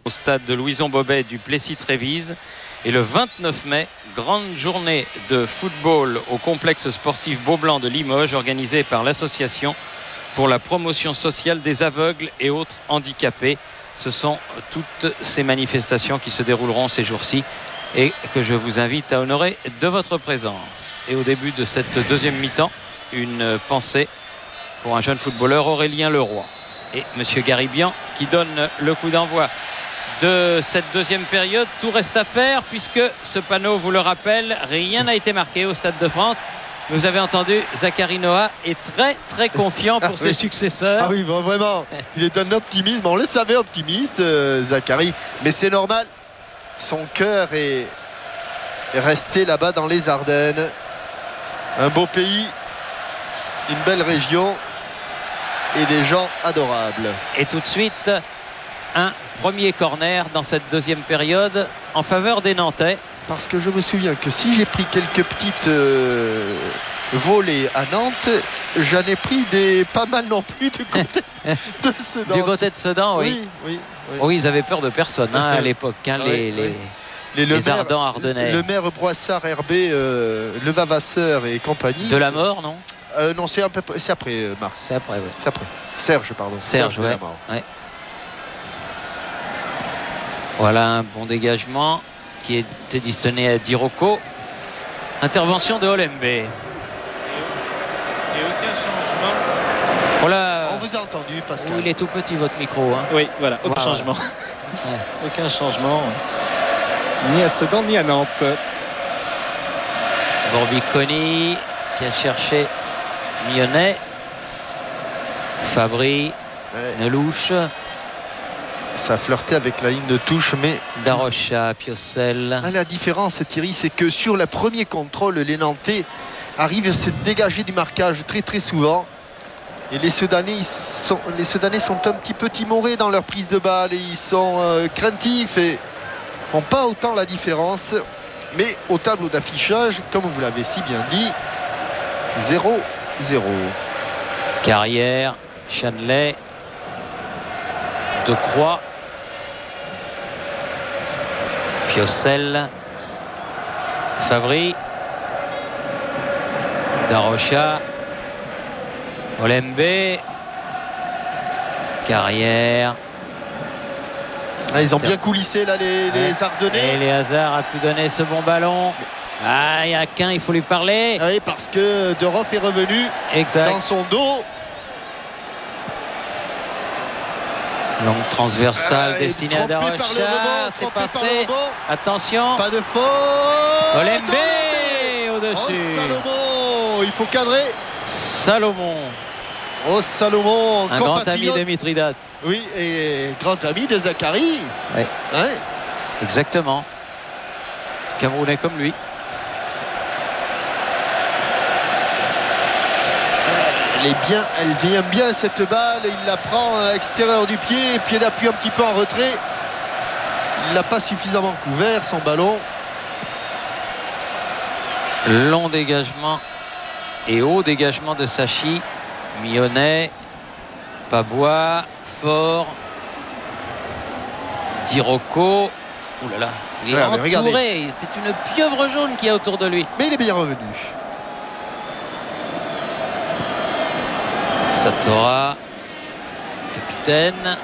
au stade de Louison-Bobet du Plessis-Trévise. Et le 29 mai, grande journée de football au complexe sportif Beaublanc de Limoges, organisée par l'association pour la promotion sociale des aveugles et autres handicapés. Ce sont toutes ces manifestations qui se dérouleront ces jours-ci et que je vous invite à honorer de votre présence. Et au début de cette deuxième mi-temps, une pensée pour un jeune footballeur, Aurélien Leroy. Et M. Garibian qui donne le coup d'envoi de cette deuxième période. Tout reste à faire puisque ce panneau vous le rappelle, rien n'a été marqué au Stade de France. Vous avez entendu, Zachary Noah est très très confiant pour ses successeurs. Ah oui, bon, vraiment, il est un optimisme, on le savait, optimiste, Zachary, mais c'est normal, son cœur est resté là-bas dans les Ardennes. Un beau pays, une belle région et des gens adorables. Et tout de suite, un premier corner dans cette deuxième période en faveur des Nantais. Parce que je me souviens que si j'ai pris quelques petites volées à Nantes, j'en ai pris pas mal non plus du côté de Sedan. Du côté de Sedan, oui. Oui. Oui, ils avaient peur de personne à l'époque, les Ardents ardennais. Le maire Broissard, Herbé, Levavasseur et compagnie. De la mort, non non, c'est après, Marc. C'est après, oui. C'est après. Serge, pardon. Serge, ouais. Ouais. Voilà un bon dégagement qui était destiné à Dirocco. Intervention de Olembe. Et aucun changement. Voilà. On vous a entendu, Pascal. Oh, il est tout petit votre micro. Hein. Oui, voilà, aucun changement. Ouais. Aucun changement. Ni à Sedan, ni à Nantes. Borbiconi qui a cherché Mionnet. Fabry. Nelouche. Ça flirtait avec la ligne de touche, mais Darocha, Piocel. La différence, Thierry, c'est que sur le premier contrôle, les Nantais arrivent à se dégager du marquage très très souvent. Et les Sedanais sont un petit peu timorés dans leur prise de balle. Et ils sont craintifs et font pas autant la différence. Mais au tableau d'affichage, comme vous l'avez si bien dit, 0-0. Carrière, Chanelay. De Croix, Piocel, Fabry, Darocha, Olembe, Carrière. Ils ont bien coulissé là les Ardennais. Et Léazard a pu donner ce bon ballon. Il y a qu'un, il faut lui parler. Oui, parce que Deroff est revenu dans son dos. Longue transversale destinée à Darocha. C'est passé. Attention. Pas de faute. Olembe au-dessus. Oh Salomon, il faut cadrer. Salomon. Oh Salomon, un grand ami de Mithridate. Oui, et grand ami de Zachary. Oui. Ouais. Exactement. Camerounais comme lui. Elle vient bien cette balle, il la prend à l'extérieur du pied d'appui un petit peu en retrait. Il l'a pas suffisamment couvert son ballon. Long dégagement et haut dégagement de Sachi. Mionnet, Pabois, Fort, Dirocco. Ouh là là, il est entouré. C'est une pieuvre jaune qui est autour de lui. Mais il est bien revenu. Satora, capitaine.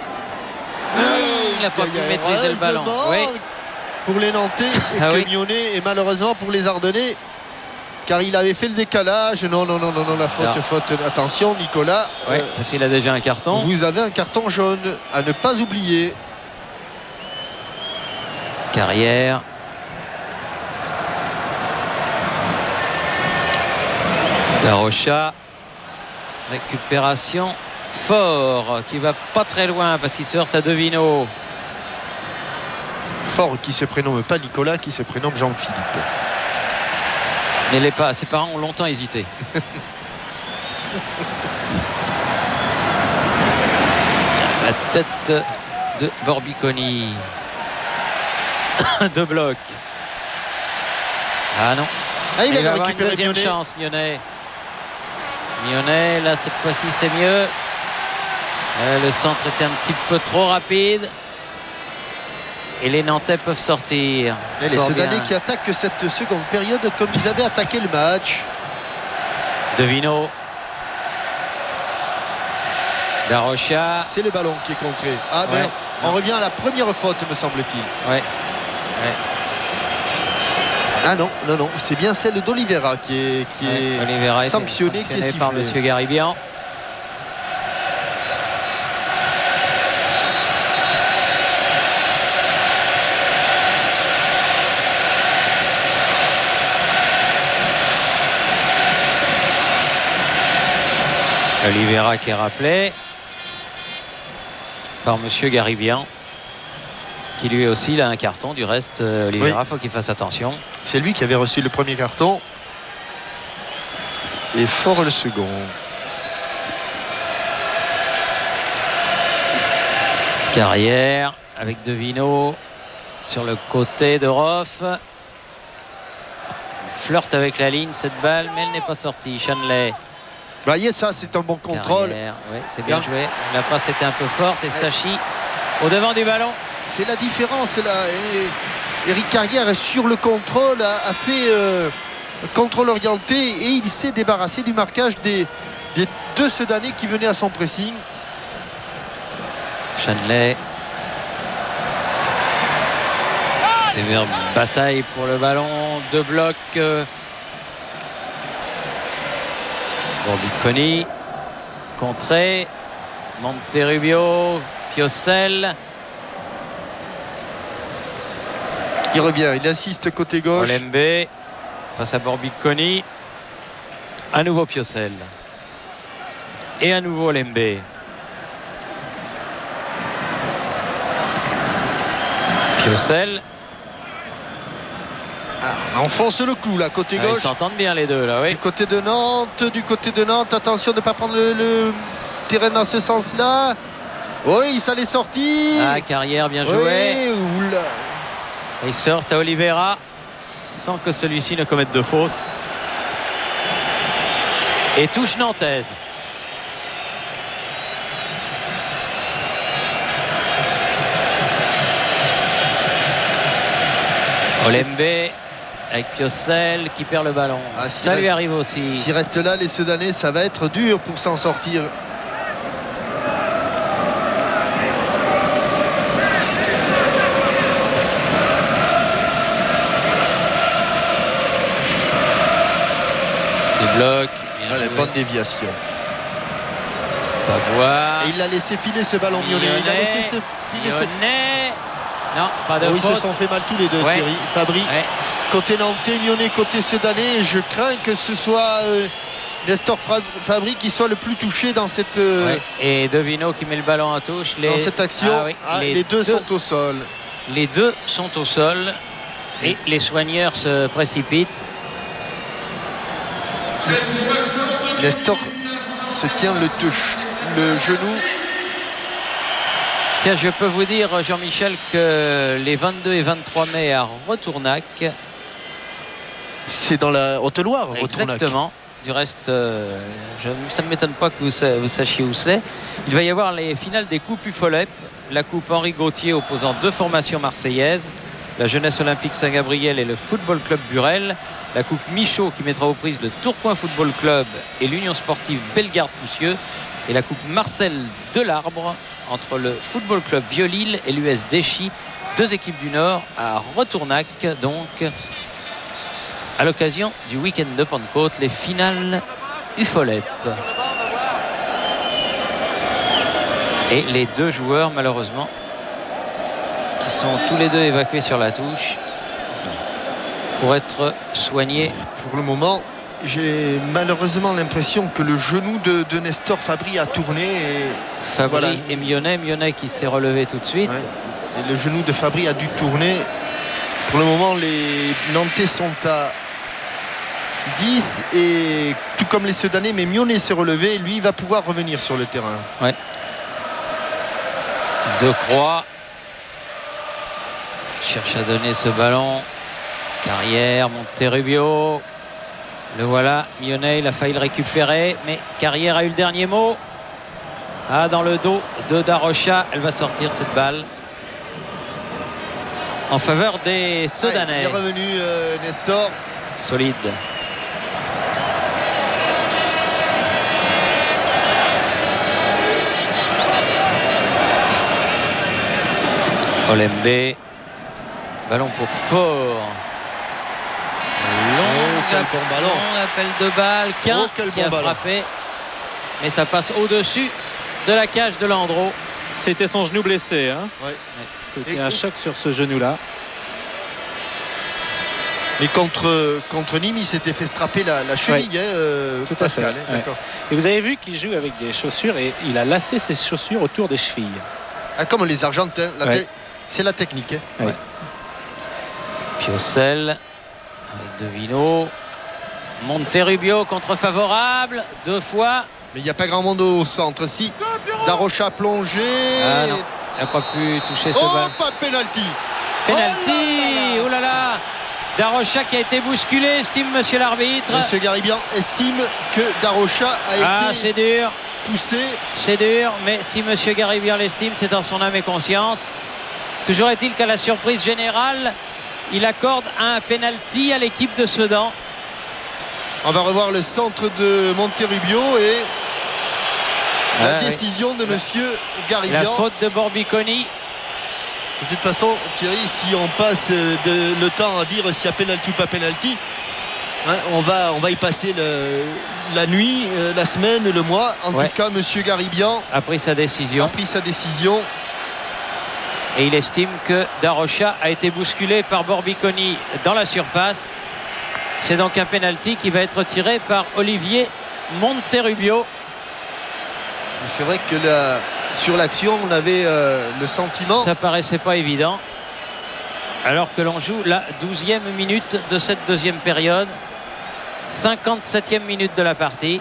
Il n'a pas pu maîtriser le ballon. Oui. Pour les Nantais et Mionnet, et malheureusement pour les Ardennais, car il avait fait le décalage. Non, la faute. Attention, Nicolas. Oui, parce qu'il a déjà un carton. Vous avez un carton jaune à ne pas oublier. Carrière. Darocha. Récupération. Fort qui va pas très loin parce qu'il se heurte à Devino. Fort qui se prénomme pas Nicolas, qui se prénomme Jean-Philippe. Mais ses parents ont longtemps hésité. La tête de Borbiconi. De bloc. Ah non. Il va avoir une deuxième chance, Mionnet. Mionnet, là, cette fois-ci, c'est mieux. Le centre était un petit peu trop rapide. Et les Nantais peuvent sortir. Et les Fort Sedanais bien. qui attaquent cette seconde période comme ils avaient attaqué le match. Devino. Darocha. C'est le ballon qui est contré. Ah Ouais. ben, on revient à la première faute, me semble-t-il. Ouais. Ah non, c'est bien celle d'Oliveira qui est Oliveira était sanctionné, qui est sifflé. par Monsieur Garibian. Oliveira qui est rappelé par Monsieur Garibian, qui lui aussi il a un carton. Du reste, Oliveira, faut qu'il fasse attention. C'est lui qui avait reçu le premier carton. Et Fort le second. Carrière avec Devino sur le côté de Roff. Flirte avec la ligne cette balle, mais elle n'est pas sortie. Shanley. Voyez, ça c'est un bon contrôle. Oui, c'est bien joué. La passe était un peu forte et Sachi au devant du ballon. C'est la différence là. Et Eric Carrière sur le contrôle a fait contrôle orienté et il s'est débarrassé du marquage des deux Sedanais qui venaient à son pressing. Shanley. Sévère bataille pour le ballon. Deux blocs. Borbiconi. Contré. Monterrubio. Piocel. Il revient, il insiste côté gauche. Olembe face à Borbiconi. À nouveau Piocel. Et à nouveau Olembe. Piocel. On enfonce le coup là côté gauche. Ils s'entendent bien les deux là, oui. Du côté de Nantes, attention de ne pas prendre le terrain dans ce sens-là. Oui, ça l'est sorti. Ah, Carrière, bien joué. Oui, oula. Ils sortent à Oliveira sans que celui-ci ne commette de faute. Et touche nantaise. Olembe avec Piocel qui perd le ballon. Ça lui arrive aussi. S'il reste là, les Sedanais, ça va être dur pour s'en sortir. Des blocs. Allez, bonne déviation. Pavois. Et il l'a laissé filer ce ballon, Mionnet. Il a laissé filer ce... Non, pas de faute. Ils se sont fait mal tous les deux, Ouais. Thierry. Fabry, côté nantais, Mionnet, côté Sedanais. Je crains que ce soit Nestor Fabry qui soit le plus touché dans cette, Et Devino qui met le ballon en touche. dans cette action. Les deux sont au sol. Les deux sont au sol. Et les soigneurs se précipitent. Nestor se tient le genou. Tiens, je peux vous dire, Jean-Michel, que les 22 et 23 mai à Retournac. C'est dans la Haute-Loire, Retournac. Exactement. Du reste, ça ne m'étonne pas que vous sachiez où c'est. Il va y avoir les finales des Coupes UFOLEP. La Coupe Henri Gauthier opposant deux formations marseillaises, la Jeunesse Olympique Saint-Gabriel et le Football Club Burel. La Coupe Michaud qui mettra aux prises le Tourcoing Football Club et l'Union Sportive Bellegarde-Poussieux. Et la Coupe Marcel de l'Arbre entre le Football Club Vieux-Lille et l'US Déchy. Deux équipes du Nord à Retournac, donc à l'occasion du week-end de Pentecôte, les finales UFOLEP. Et les deux joueurs, malheureusement, qui sont tous les deux évacués sur la touche pour être soignés. Pour le moment, j'ai malheureusement l'impression que le genou de Nestor Fabry a tourné. Fabry et Mionnet qui s'est relevé tout de suite. Ouais. Et le genou de Fabry a dû tourner. Pour le moment, les Nantais sont à 10 et tout comme les Sedanais, mais Mionnet s'est relevé. Lui, il va pouvoir revenir sur le terrain. Ouais. De Croix cherche à donner ce ballon. Carrière, Monterrubio. Le voilà, Mionnet, il a failli le récupérer, mais Carrière a eu le dernier mot. Dans le dos de Darocha, elle va sortir cette balle. en faveur des Il Sedanais. est revenu Nestor. Solide. Olembe. Ballon pour Fort. Quel bon ballon. Long appel de balle. Quin Quel qui bon a ballon. frappé. Mais ça passe au-dessus de la cage de Landreau. C'était son genou blessé. Hein. Ouais. C'était un choc sur ce genou-là. Et contre Nîmes, il s'était fait strapper la cheville, Tout à Pascal. fait, hein, d'accord. Et vous avez vu qu'il joue avec des chaussures et il a lacé ses chaussures autour des chevilles. Ah, comme les Argentins, Ouais. c'est la technique. Hein. Ouais. Piocel avec Devino. Monterrubio contre favorable 2 fois. Mais il n'y a pas grand monde au centre. Si Darocha a plongé. Ah non, il n'a pas pu toucher ce ballon. Pas de pénalty. Penalty. Oh là là. Darocha qui a été bousculé, estime monsieur l'arbitre. Monsieur Garibian estime que Darocha a C'est été dur. poussé. C'est dur, mais si monsieur Garibian l'estime, c'est en son âme et conscience. Toujours est-il qu'à la surprise générale, il accorde un penalty à l'équipe de Sedan. On va revoir le centre de Monterrubio et la décision de monsieur Garibian. La faute de Borbiconi. De toute façon, Thierry, si on passe le temps à dire s'il y a pénalty ou pas pénalty, hein, on va y passer la nuit, la semaine, le mois. En tout cas, monsieur Garibian A pris sa décision. a pris sa décision. Et il estime que Darocha a été bousculé par Borbiconi dans la surface. C'est donc un penalty qui va être tiré par Olivier Monterubio. C'est vrai que sur l'action, on avait le sentiment. Ça paraissait pas évident. Alors que l'on joue la 12e minute de cette deuxième période. 57e minute de la partie.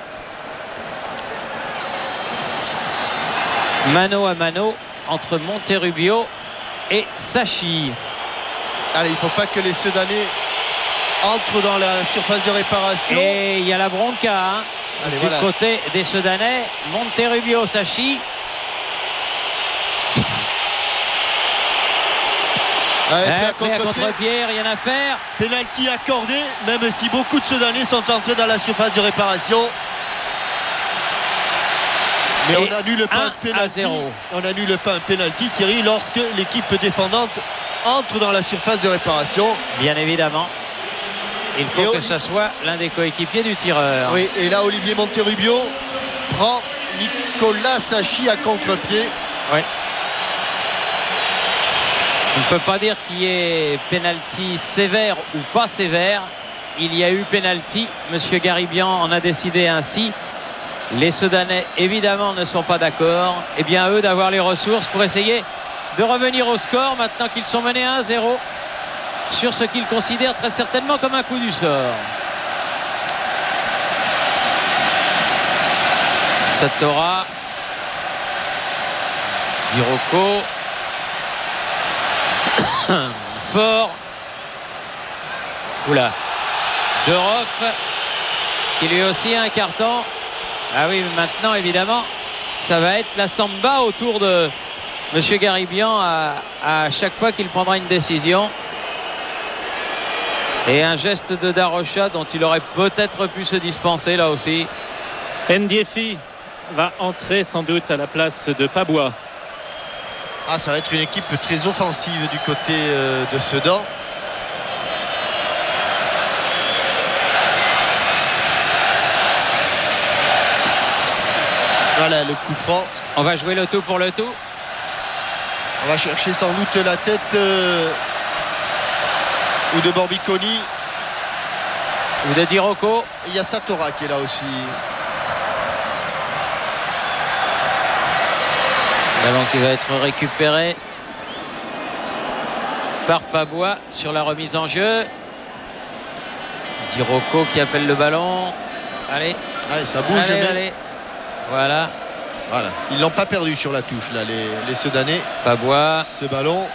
Mano à mano entre Monterubio et Sachi. Allez, il ne faut pas que les Sedanais entrent dans la surface de réparation. Et il y a la bronca Allez, du voilà. côté des Sedanais. Monterubio, Sachi. Allez, Pris à contre-pied, rien à faire. Pénalty accordé, même si beaucoup de Sedanais sont entrés dans la surface de réparation. Mais Et on annule pas un 1-0. pénalty. On annule pas un pénalty, Thierry, lorsque l'équipe défendante entre dans la surface de réparation. Bien évidemment. Il faut Et que ça soit l'un des coéquipiers du tireur. Oui, et là, Olivier Monterubio prend Nicolas Sachi à contre-pied. Oui. On ne peut pas dire qu'il y ait pénalty sévère ou pas sévère. Il y a eu pénalty. Monsieur Garibian en a décidé ainsi. Les Sedanais, évidemment, ne sont pas d'accord. Eh bien, eux d'avoir les ressources pour essayer de revenir au score maintenant qu'ils sont menés 1-0 sur ce qu'ils considèrent très certainement comme un coup du sort. Satora. Dirocco. Fort. Oula. Deroff qui lui aussi a un carton. Ah oui, maintenant évidemment ça va être la samba autour de monsieur Garibian à chaque fois qu'il prendra une décision. Et un geste de Darocha dont il aurait peut-être pu se dispenser là aussi. Ndiefi va entrer sans doute à la place de Pabois. Ah, ça va être une équipe très offensive du côté de Sedan. Voilà le coup franc. On va jouer le tout pour le tout. On va chercher sans doute la tête ou de Borbiconi. Ou de Dirocco. Il y a Satora qui est là aussi. Ballon qui va être récupéré par Pabois sur la remise en jeu. Dirocco qui appelle le ballon. Allez. Allez, ça bouge. Allez, mais... allez. Voilà. Voilà. Ils l'ont pas perdu sur la touche là, les Sedanais. Pabois. Ce ballon.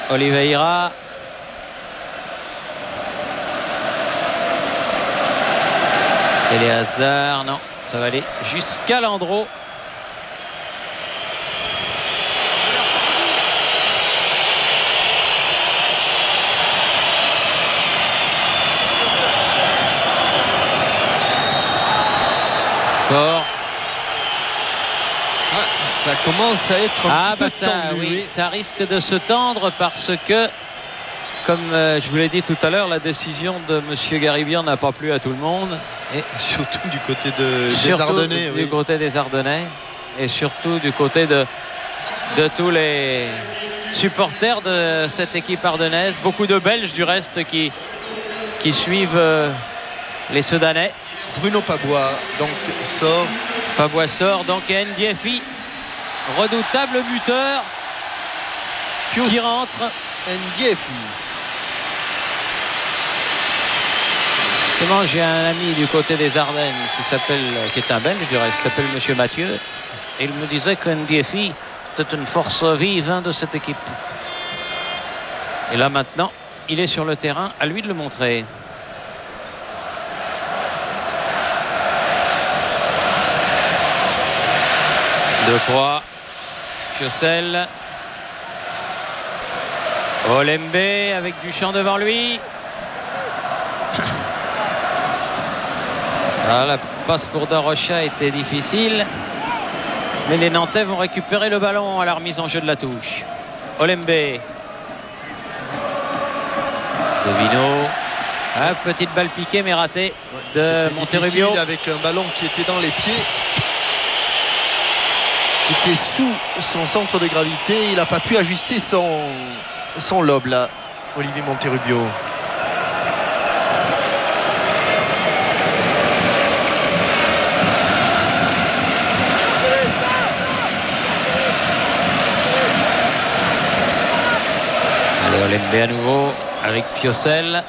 Oliveira. Eleazar. Non, ça va aller jusqu'à Landreau. Fort. Ça commence à être un petit peu tendu. Oui, ça risque de se tendre parce que, comme je vous l'ai dit tout à l'heure, la décision de M. Garibian n'a pas plu à tout le monde. Et surtout du côté des Ardennais. Du côté des Ardennais. Et surtout du côté de tous les supporters de cette équipe ardennaise. Beaucoup de Belges du reste qui suivent les Soudanais. Bruno Pabois donc sort. Pabois sort donc, et Ndiefi, redoutable buteur, qui rentre. Ndiefi. Justement, j'ai un ami du côté des Ardennes qui est un Belge du reste, qui s'appelle Monsieur Mathieu, et il me disait que Ndiefi était une force vive de cette équipe. Et là maintenant, il est sur le terrain, à lui de le montrer. De Croix, Piocel, Olembe avec Duchamp devant lui. La passe pour Darocha était difficile, mais les Nantais vont récupérer le ballon à la remise en jeu de la touche. Olembe, Devino, petite balle piquée mais ratée de Monterrubio. Avec un ballon qui était dans les pieds, qui était sous son centre de gravité. Il n'a pas pu ajuster son lob là, Olivier Monterrubio. Allez, Olembe à nouveau avec Piocel.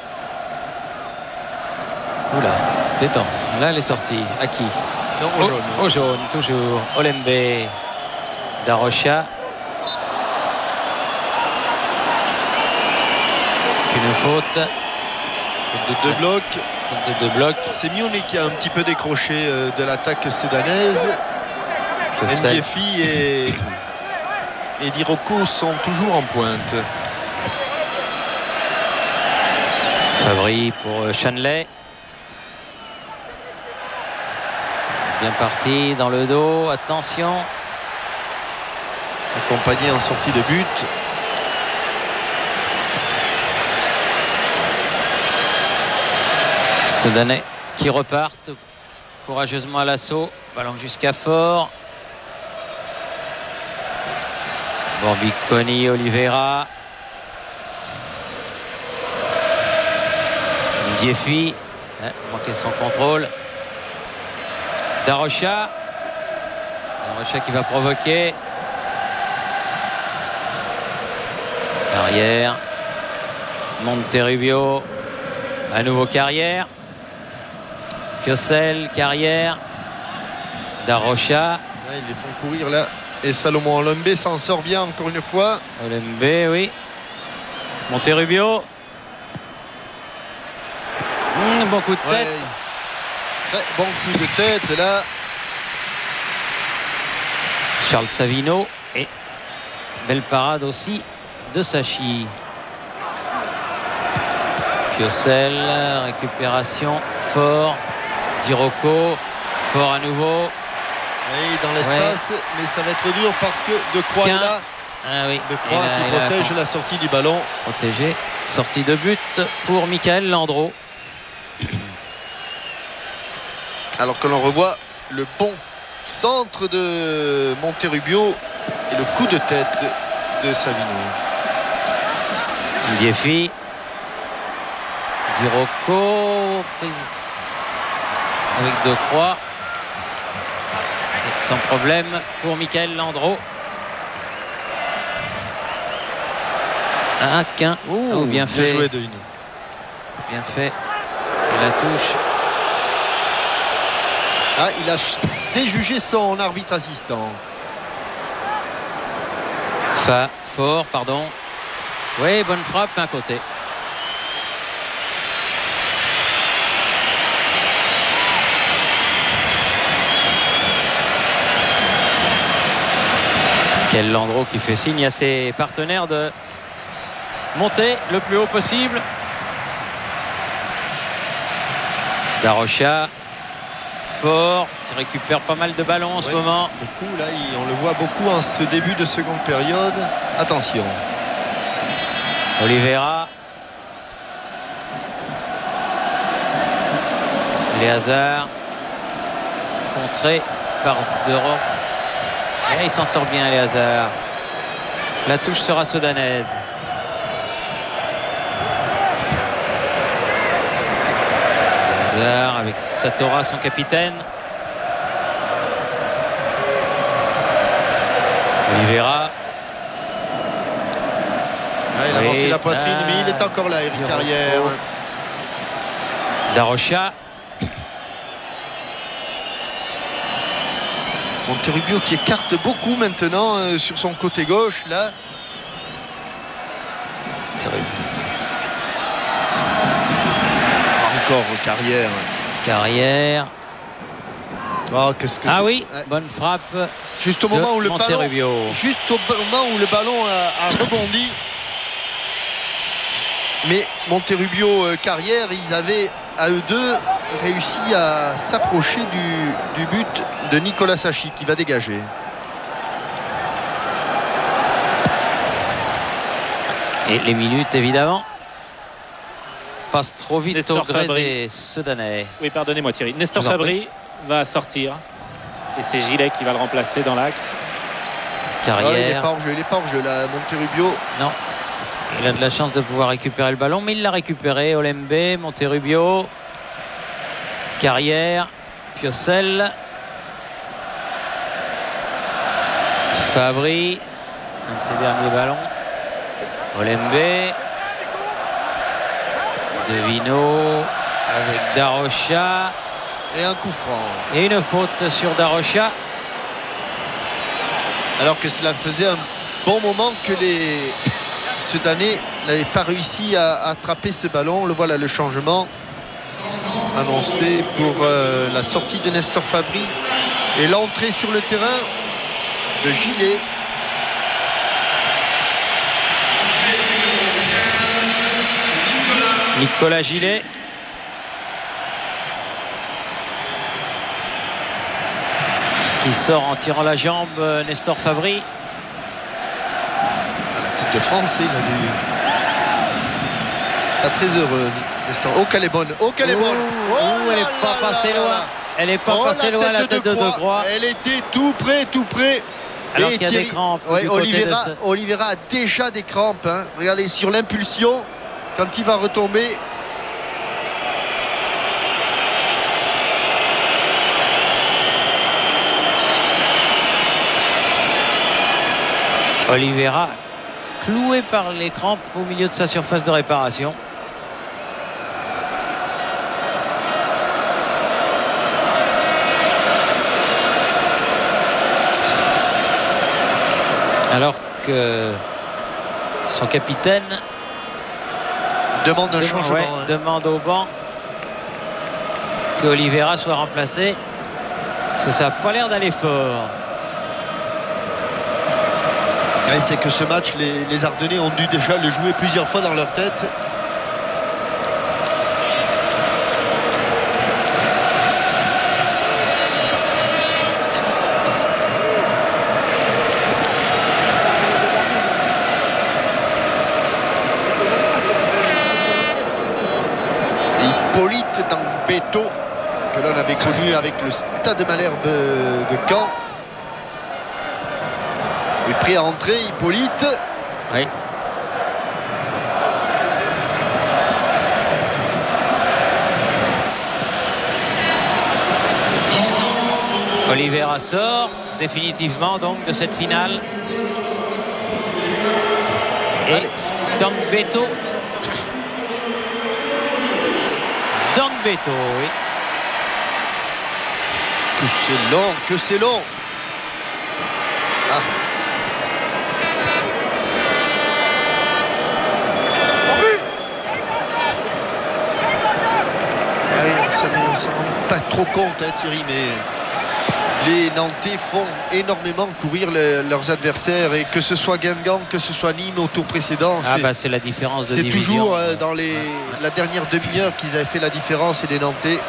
Oula, détends. Là, elle est sortie. À qui? Non, au jaune. Au jaune, toujours. Olembe. Darocha. Qu'une faute. Faute de 2 blocs. Faute de 2 blocs. C'est Mione qui a un petit peu décroché de l'attaque soudanaise. Ndiefi et Diroko sont toujours en pointe. Fabry pour Chanley. Bien parti dans le dos. Attention. Accompagné en sortie de but. Soudanais qui repartent courageusement à l'assaut. Ballon jusqu'à Fort. Borbiconi, Oliveira. Ndiefi. Manqué son contrôle. Darocha. Darocha qui va provoquer. Carrière. Monterrubio. À nouveau Carrière. Piocel, Carrière. Darocha. Ils les font courir là. Et Salomon Olembe s'en sort bien encore une fois. Olembe, oui. Monterrubio. Bon coup de tête. Ouais. Très bon coup de tête là. Charles Savino. Et belle parade aussi de Sachi. Piocel, récupération, Fort, Diroko, Fort à nouveau. Oui, dans l'espace, mais ça va être dur parce que De Croix est là. Ah oui. De Croix qui protège la sortie du ballon. Protégé. Sortie de but pour Michael Landreau. Alors que l'on revoit le bon centre de Monterrubio et le coup de tête de Savino. Ndiefi. Diroko. Prise avec De Croix. Et sans problème pour Michael Landreau. Un quin. Oh, bien fait. Bien joué, Devino. Bien fait. Et la touche. Ah, il a déjugé son arbitre assistant. Fort, pardon. Oui, bonne frappe, d'un côté. Quel Landreau qui fait signe à ses partenaires de monter le plus haut possible. Darocha, fort, qui récupère pas mal de ballons en ce moment. Beaucoup, là, on le voit beaucoup en ce début de seconde période. Attention. Oliveira. Les hasards. Contré par Derorf. Et il s'en sort bien, les hasards. La touche sera soudanaise. Avec Satora, son capitaine. Oliveira. Il a monté la poitrine, mais il est encore là, Eric Carrière. Darocha. Monterrubio qui écarte beaucoup maintenant sur son côté gauche, là. Terrible. Encore Carrière. Carrière. Oh, qu'est-ce que ah oui, bonne frappe. Juste au moment où le ballon a rebondi. Mais Monterrubio Carrière, ils avaient à eux deux réussi à s'approcher du but de Nicolas Sachi qui va dégager. Et les minutes évidemment passe trop vite Nestor au gré Fabry. des Soudanais. Oui, pardonnez-moi Thierry. Nestor Fabry va sortir et c'est Gillet qui va le remplacer dans l'axe. Carrière. Il n'est pas hors jeu là, Monterrubio. Non. Il a de la chance de pouvoir récupérer le ballon, mais il l'a récupéré. Olembe, Monterrubio, Carrière, Piocel, Fabry, un de ses derniers ballons. Olembe. Devino avec Darocha. Et un coup franc. Et une faute sur Darocha. Alors que cela faisait un bon moment que les Soudanais n'avaient pas réussi à attraper ce ballon. Le voilà, le changement annoncé pour la sortie de Nestor Fabry et l'entrée sur le terrain de Gillet. Nicolas Gillet. Qui sort en tirant la jambe Nestor Fabry. À la Coupe de France, il a dû... Pas très heureux, Nestor. Oh, qu'elle est bonne. Oh, qu'elle est bonne. Oh, elle n'est pas passée loin. Elle n'est pas passée loin, la tête de Croix. Elle était tout près, tout près. Alors qu'il y a des crampes. Ouais, Oliveira a déjà des crampes. Hein. Regardez, sur l'impulsion, quand il va retomber. Oliveira cloué par les crampes au milieu de sa surface de réparation. Alors que son capitaine demande un changement. Demande au banc que Oliveira soit remplacé. Parce que ça n'a pas l'air d'aller fort. C'est que ce match, les Ardennais ont dû déjà le jouer plusieurs fois dans leur tête. Hippolyte Dambetto, que l'on avait connu avec le Stade Malherbe de Caen. Il est pris à entrer, Hippolyte. Oui. Oliveira sort définitivement donc de cette finale. Et Dambetto. Dambetto, oui. Que c'est long, que c'est long. Ah. On ne s'en rend pas trop compte, hein, Thierry, mais les Nantais font énormément courir leurs adversaires, et que ce soit Guingamp, que ce soit Nîmes au tour précédent. C'est la différence de c'est division. toujours dans la dernière demi-heure qu'ils avaient fait la différence, et les Nantais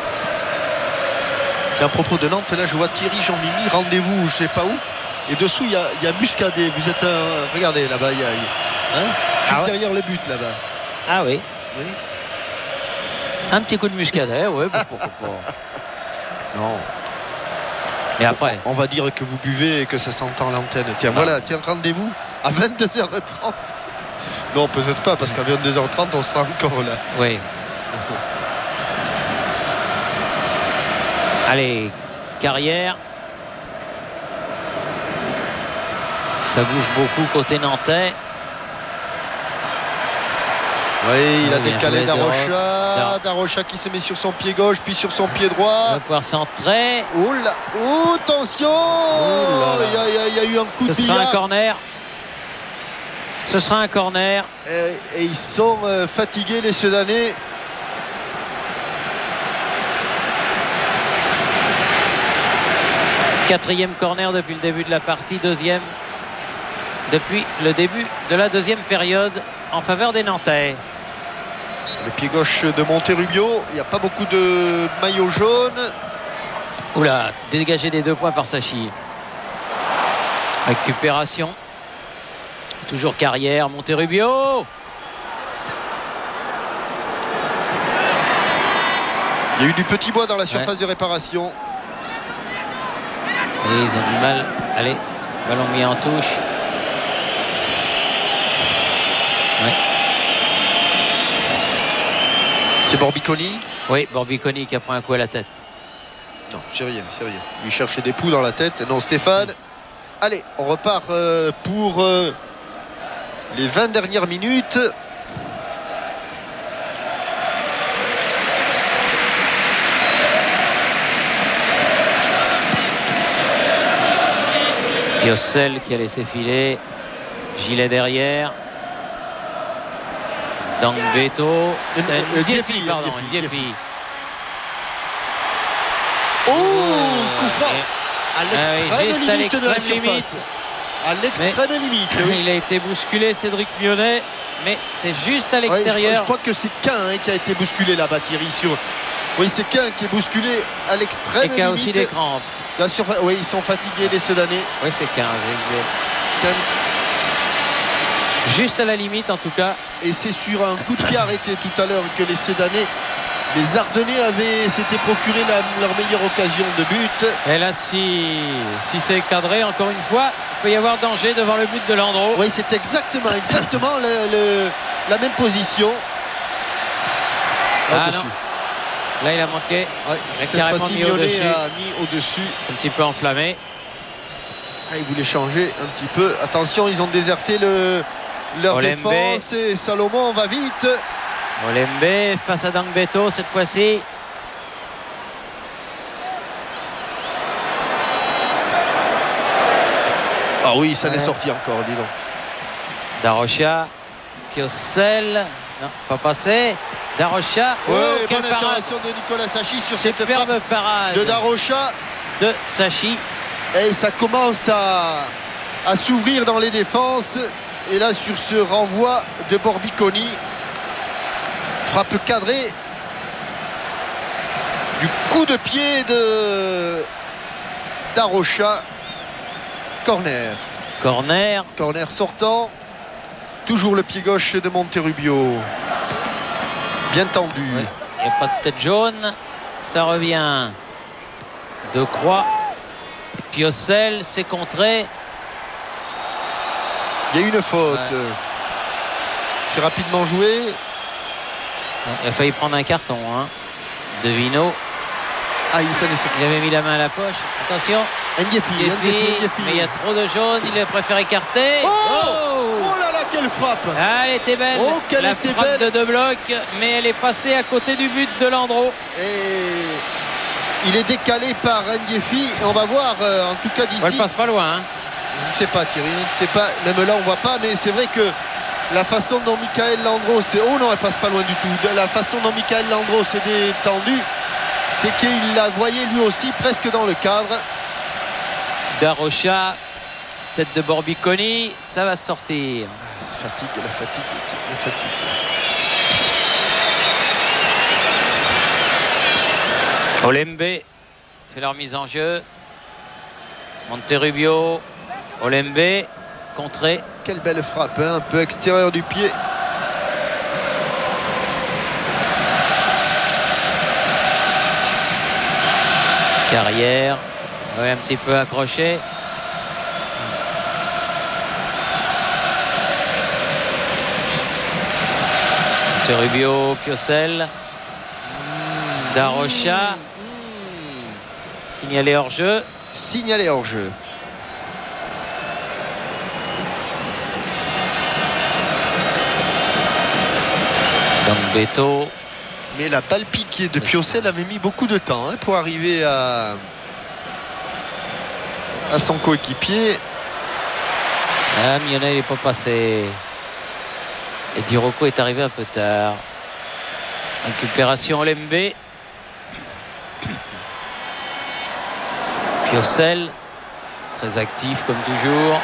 Et à propos de Nantes, là je vois Thierry Jean-Mimi, rendez-vous je sais pas où. Et dessous il y a Muscadet. Vous êtes regardez là-bas, il y a juste derrière le but là-bas. Ah oui. Oui. Un petit coup de Muscadet, oui, pourquoi pas. Non. Et après, on va dire que vous buvez et que ça s'entend à l'antenne. Tiens, voilà, tiens, rendez-vous à 22h30. Non, peut-être pas, parce qu'à 22h30, on sera encore là. oui. Allez, Carrière. Ça bouge beaucoup côté nantais. Oui, il a bien décalé joué, Darocha. Darocha qui se met sur son pied gauche, puis sur son pied droit. On va pouvoir centrer. Oh là, oh, attention. Oh là là. Il y a eu un coup de Ce sera un billard. corner. Ce sera un corner. Et ils sont fatigués, les Sedanais. Quatrième corner depuis le début de la partie. Deuxième depuis le début de la deuxième période en faveur des Nantais. Le pied gauche de Monterrubio. Il n'y a pas beaucoup de maillots jaunes. Oula, dégagé des 2 points par Sachi. Récupération. Toujours Carrière, Monterrubio. Il y a eu du petit bois dans la surface de réparation. Et ils ont du mal. Allez, ballon mis en touche. Ouais. C'est Borbiconi. Oui, Borbiconi qui a pris un coup à la tête. Non, c'est rien, c'est rien. Lui chercher des poux dans la tête. Non, Stéphane. Allez, on repart pour les 20 dernières minutes. Piossel qui a laissé filer. Gilet derrière. Dangbeto. Ndiefi, pardon. Ndiefi. Oh, coup franc à l'extrême limite de la surface. À l'extrême limite. Oui. Il a été bousculé, Cédric Mionnet, mais c'est juste à Ouais, l'extérieur. je crois que c'est Quin qui a été bousculé là-bas, Thierry. Oui, c'est Quin qui est bousculé à l'extrême Et limite. qui a aussi des crampes. La surface... Oui, ils sont fatigués, les Sedanais. Oui, c'est 15. Quin. Juste à la limite, en tout cas. Et c'est sur un coup de pied arrêté tout à l'heure que les Sedanais, les Ardennais s'étaient procuré leur meilleure occasion de but. Et là, si c'est cadré, encore une fois, il peut y avoir danger devant le but de Landreau. Oui, c'est exactement la même position. Ah non. Là, il a manqué. Ouais, Il a cette carrément fois-ci, mis au-dessus. Mionnet a mis au-dessus. Un petit peu enflammé. Ah, il voulait changer un petit peu. Attention, ils ont déserté leur Olembe. défense. Et Salomon va vite. Olembe face à Dangbeto cette fois-ci. Ah oui, ça n'est sorti encore, dis donc. Darocha, Piossel, non, pas passé. Darocha, Ouais, quelle bonne parade. intervention de Nicolas Sachi sur cette Superbe frappe parade de Darocha. de Sachi. Et ça commence à s'ouvrir dans les défenses. Et là, sur ce renvoi de Borbiconi, frappe cadrée du coup de pied de Darocha. Corner. Corner. Sortant. Toujours le pied gauche de Monterrubio. Bien tendu. Ouais. Il n'y a pas de tête jaune. Ça revient. De Croix. Piossel, c'est contré. Il y a une faute. Ouais. C'est rapidement joué. Il a failli prendre un carton. Hein. Devino. Ah, ça n'est Il avait mis la main à la poche. Attention. Ndiefi. Mais il y a trop de jaune. Il préfère écarter. Oh là là, quelle frappe! Ah, elle était belle. Oh, qu'elle la était frappe belle. de 2 blocs, mais elle est passée à côté du but de Landreau. Et il est décalé par Ndiefi. Et on va voir, en tout cas d'ici. Elle passe pas loin. Hein. Je ne sais pas, Thierry. Je ne sais pas. Même là, on voit pas. Mais c'est vrai que la façon dont Michael Landreau s'est. Oh non, elle passe pas loin du tout. La façon dont Michael Landreau s'est détendu, c'est qu'il la voyait lui aussi presque dans le cadre. Darocha, tête de Borbiconi, ça va sortir. La fatigue. Olembe fait leur mise en jeu. Monterrubio, Olembe, contré. Quelle belle frappe, hein, un peu extérieur du pied. Carrière, ouais, un petit peu accroché. Monterrubio, Piocel, Darocha, signalé hors jeu. Signalé hors jeu. Beto. Mais la balle piquée de Piocel avait mis beaucoup de temps, hein, pour arriver à son coéquipier. Ah, Mionnet n'est pas passé. Et Di Rocco est arrivé un peu tard. Récupération Olembe. Piocel, très actif comme toujours.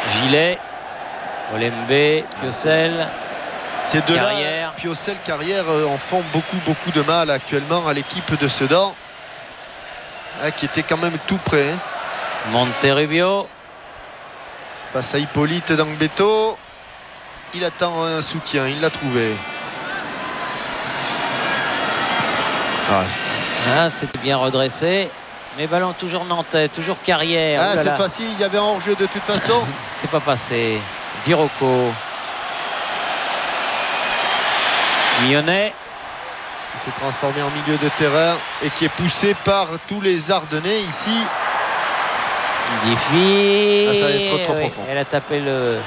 Gilet, Olembe, Piocel. Ces deux-là, Carrière. Piocel, Carrière, en font beaucoup de mal actuellement à l'équipe de Sedan, qui était quand même tout près, hein. Monterrubio. Face à Hippolyte Dangbeto. Il attend un soutien, il l'a trouvé. C'était bien redressé. Mais ballon toujours nantais, toujours Carrière. Ah, cette fois-ci, il y avait un hors-jeu de toute façon. C'est pas passé. Di Rocco. Mionnet. Il s'est transformé en milieu de terrain et qui est poussé par tous les Ardennais ici. Diffie. Ça va être trop profond. Elle a tapé le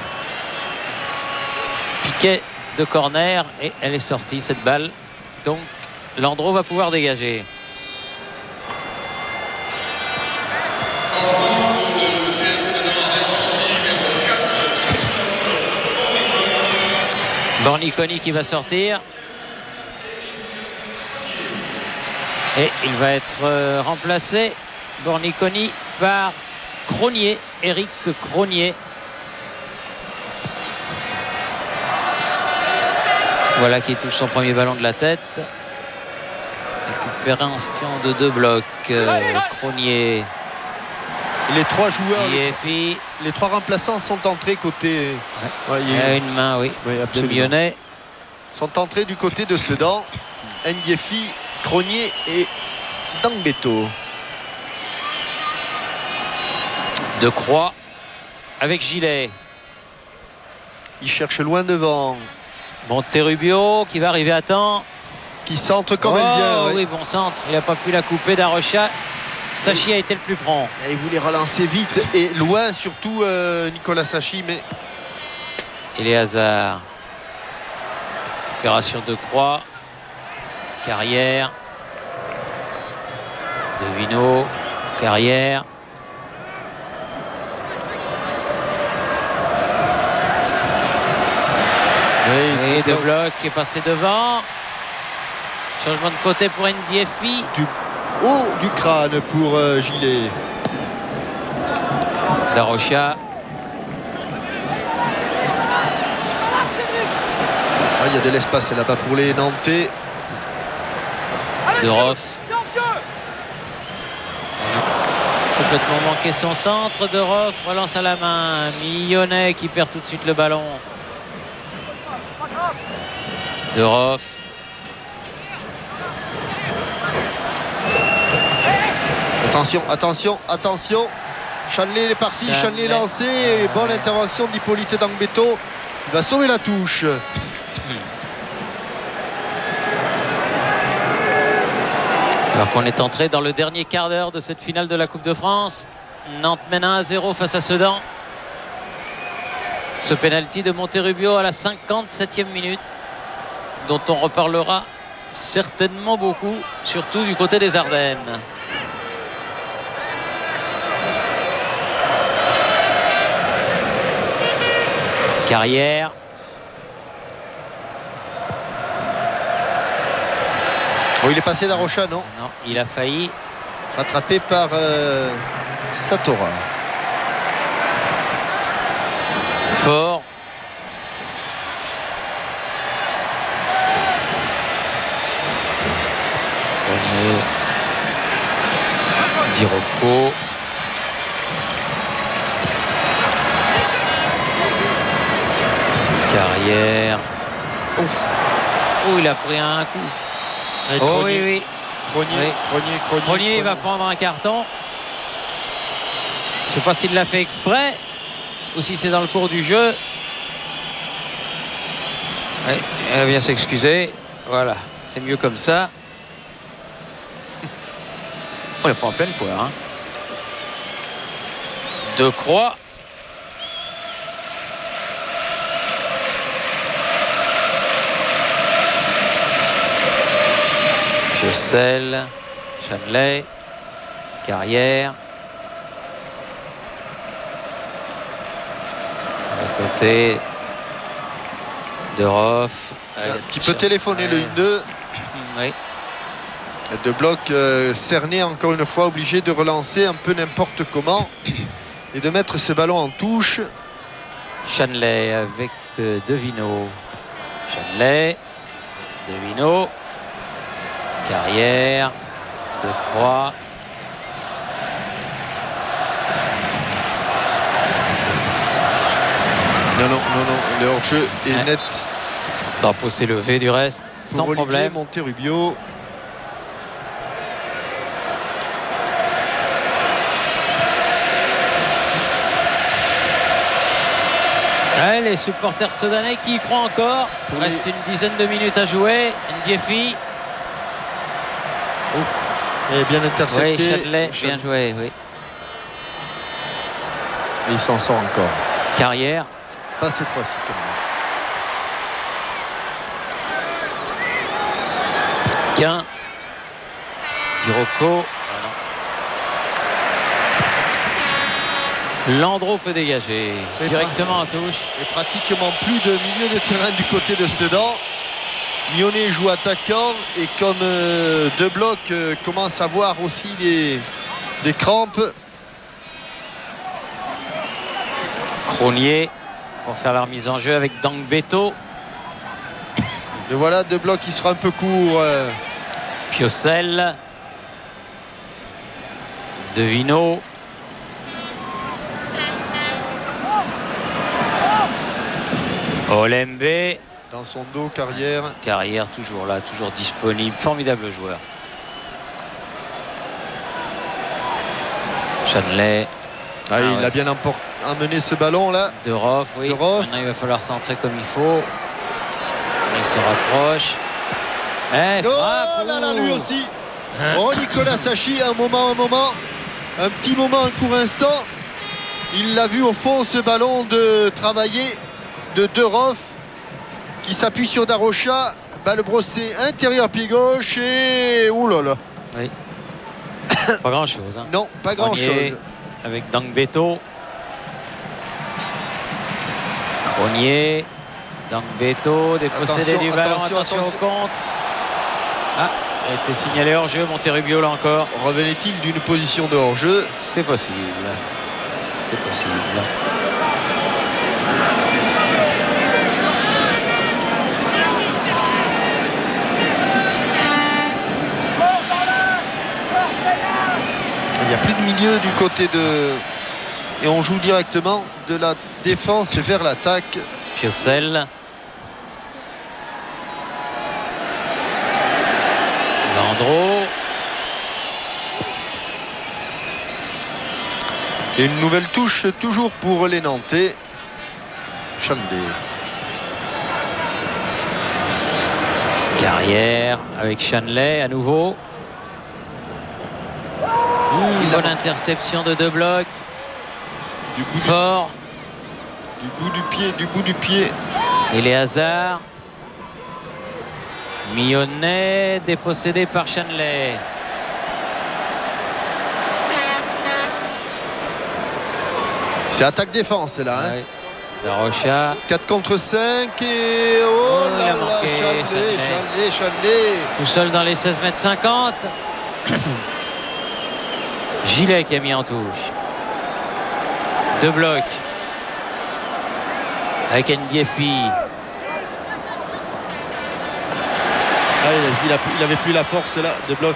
piquet de corner et elle est sortie cette balle. Donc Landreau va pouvoir dégager. Borniconi qui va sortir. Et il va être remplacé, Borniconi, par Cronier, Éric Cronier. Voilà qui touche son premier ballon de la tête. Récupération de 2 blocs. Cronier. Les 3 joueurs, Ndiefi. les 3 remplaçants sont entrés côté. Ouais, il y a une main, oui, de Mionnet. Sont entrés du côté de Sedan. Ndiefi, Cronier et Dangbeto. De Croix avec Gilet. Il cherche loin devant. Monterrubio qui va arriver à temps. Qui centre comme elle vient. Oui, bon centre. Il n'a pas pu la couper d'Arocha. Sachi a été le plus prompt. Et il voulait relancer vite et loin, surtout Nicolas Sachi. Mais et les hasards. Opération de Croix. Carrière. Devino. Carrière. Et De Bloc qui est passé devant. Changement de côté pour Ndiefi. Du haut du crâne pour Gilet. Darocha. Il y a de l'espace là-bas pour les Nantais. De Roff. Complètement manqué son centre. De Roff relance à la main. Mionnet qui perd tout de suite le ballon. De Roff. Attention, attention, attention. Chanley est parti, Chanley lancé. Et bonne intervention d'Hippolyte Dangbeto. Il va sauver la touche. Alors qu'on est entré dans le dernier quart d'heure de cette finale de la Coupe de France. Nantes mène 1-0 face à Sedan. Ce pénalty de Monterrubio à la 57e minute, dont on reparlera certainement beaucoup, surtout du côté des Ardennes. Carrière. Oh, il est passé d'Arocha, non? Non, il a failli. Rattrapé par Satora. Fort. Dirocco. Carrière. Ouf. Oh, il a pris un coup. Et Oh Cronier, oui, oui. Cronier, il va prendre un carton. Je ne sais pas s'il l'a fait exprès ou si c'est dans le cours du jeu. Ouais, il va bien s'excuser. Voilà, c'est mieux comme ça. Oh, il n'est pas en pleine poire. Hein. De Croix. Piocel, Chaneley, Carrière. De côté de Roff. Un petit peu téléphoné le 1-2. Oui. De Bloc cerné encore une fois, obligé de relancer un peu n'importe comment et de mettre ce ballon en touche. Chaneley avec Devino. Chaneley, Devino. Carrière, De Croix. Non, le hors-jeu est net. Drapeau s'est levé du reste, sans Olivier problème. Monterrubio. Ouais, les supporters sedanais qui y croient encore. Il reste une dizaine de minutes à jouer. Ndiefi. Ouf. Et bien intercepté. Oui, Châtelet, bien joué, oui. Et il s'en sort encore. Carrière. Pas cette fois-ci quand même. Quin. Dirocco. Landreau peut dégager Et directement en touche. Et pratiquement plus de milieu de terrain du côté de Sedan. Mionnet joue attaquant et comme De Bloc commence à avoir aussi des crampes. Cronier pour faire la remise en jeu avec Dangbeto. Et voilà, De Bloc qui sera un peu court. Piocel. Devino. Olembe. Dans son dos, Carrière. Carrière toujours là, toujours disponible. Formidable joueur. Chaneley. Il a bien emmené ce ballon là. De Roff, oui. De Roff. Maintenant il va falloir centrer comme il faut. Il se rapproche. Oh là là, lui aussi. Oh, Nicolas Sachi, un moment. Un petit moment, un court instant. Il l'a vu au fond, ce ballon de travailler de Roff qui s'appuie sur Darocha. Balle brossée intérieur pied gauche et oulala. Oui. Pas grand chose. Hein. Non, pas grand chose. Avec Dangbeto. Cronier. Dangbeto dépossédé du ballon. Attention au contre. Ah, il a été signalé hors jeu. Monterubio là encore. Revenait-il d'une position de hors jeu? C'est possible. C'est possible. Il n'y a plus de milieu du côté de... Et on joue directement de la défense vers l'attaque. Piocel. Landreau. Et une nouvelle touche toujours pour les Nantais. Chaneley. Carrière avec Chaneley à nouveau. Bonne interception de De Bloc. Fort. Du bout du pied. Et les hasards. Mionnet dépossédé par Chaneley. C'est attaque-défense là. Hein. Ouais. Darocha. 4 contre 5 et oh il a là là, manqué, Chaneley. Tout seul dans les 16 mètres 50. Gilet qui a mis en touche. De Bloc. Avec Ndiefi. Il avait plus la force là, De Bloc.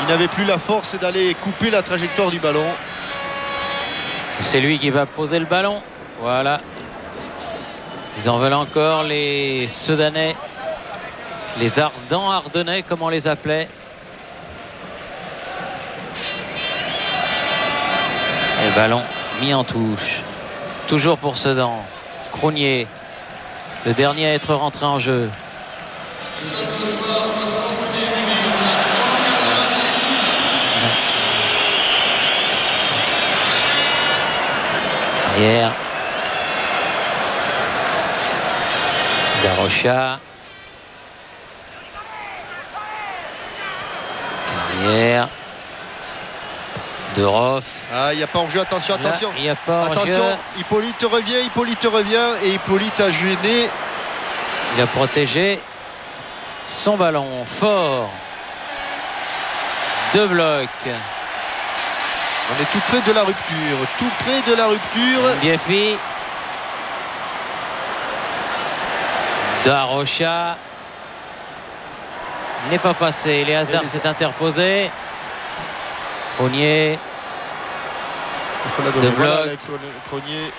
Il n'avait plus la force d'aller couper la trajectoire du ballon. C'est lui qui va poser le ballon. Voilà. Ils en veulent encore, les Sedanais. Les Ardents Ardennais, comme on les appelait. Et le ballon mis en touche. Toujours pour Sedan. Cronier, le dernier à être rentré en jeu. Arrière. Darocha. Carrière. De Roff. Ah, il n'y a pas en jeu, attention, attention. Il n'y a pas en attention, jeu. Hippolyte revient et Hippolyte a gêné. Il a protégé son ballon fort. 2 blocs. On est tout près de la rupture. Tout près de la rupture. Bieffi. Darocha n'est pas passé. Les hasards s'est interposé. Cronier. Il faut la donner. De Voilà, bloc. Cronier.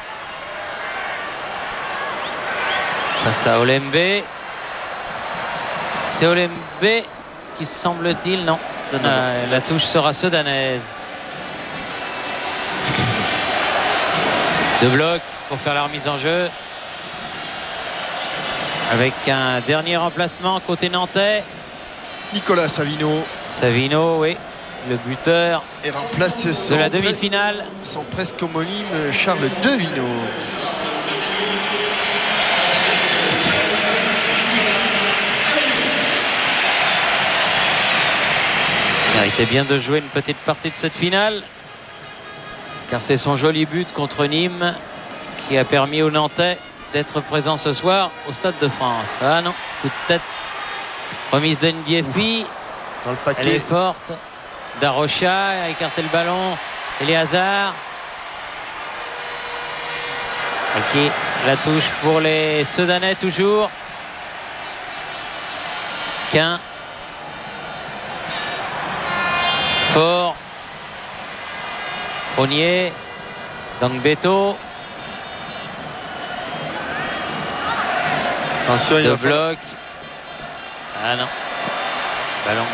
Face à Olembe. C'est Olembe qui semble-t-il, non. Non. La touche sera sudanaise. 2 blocs pour faire la remise en jeu. Avec un dernier remplacement côté nantais. Nicolas Savino. Savino, oui, le buteur Et remplace de la demi-finale. son presque homonyme Charles Devino. Il méritait bien de jouer une petite partie de cette finale, car c'est son joli but contre Nîmes qui a permis aux Nantais d'être présents ce soir au Stade de France. Ah non, coup de tête. Remise d'Ndiéfi. Dans le paquet. Elle est forte. Darocha a écarté le ballon. Eléazar. Ok, la touche pour les Sedanais toujours. Quin. Fort. Cronier. Dangbeto. Attention, il De va faire- bloc. Ah non. Ballon.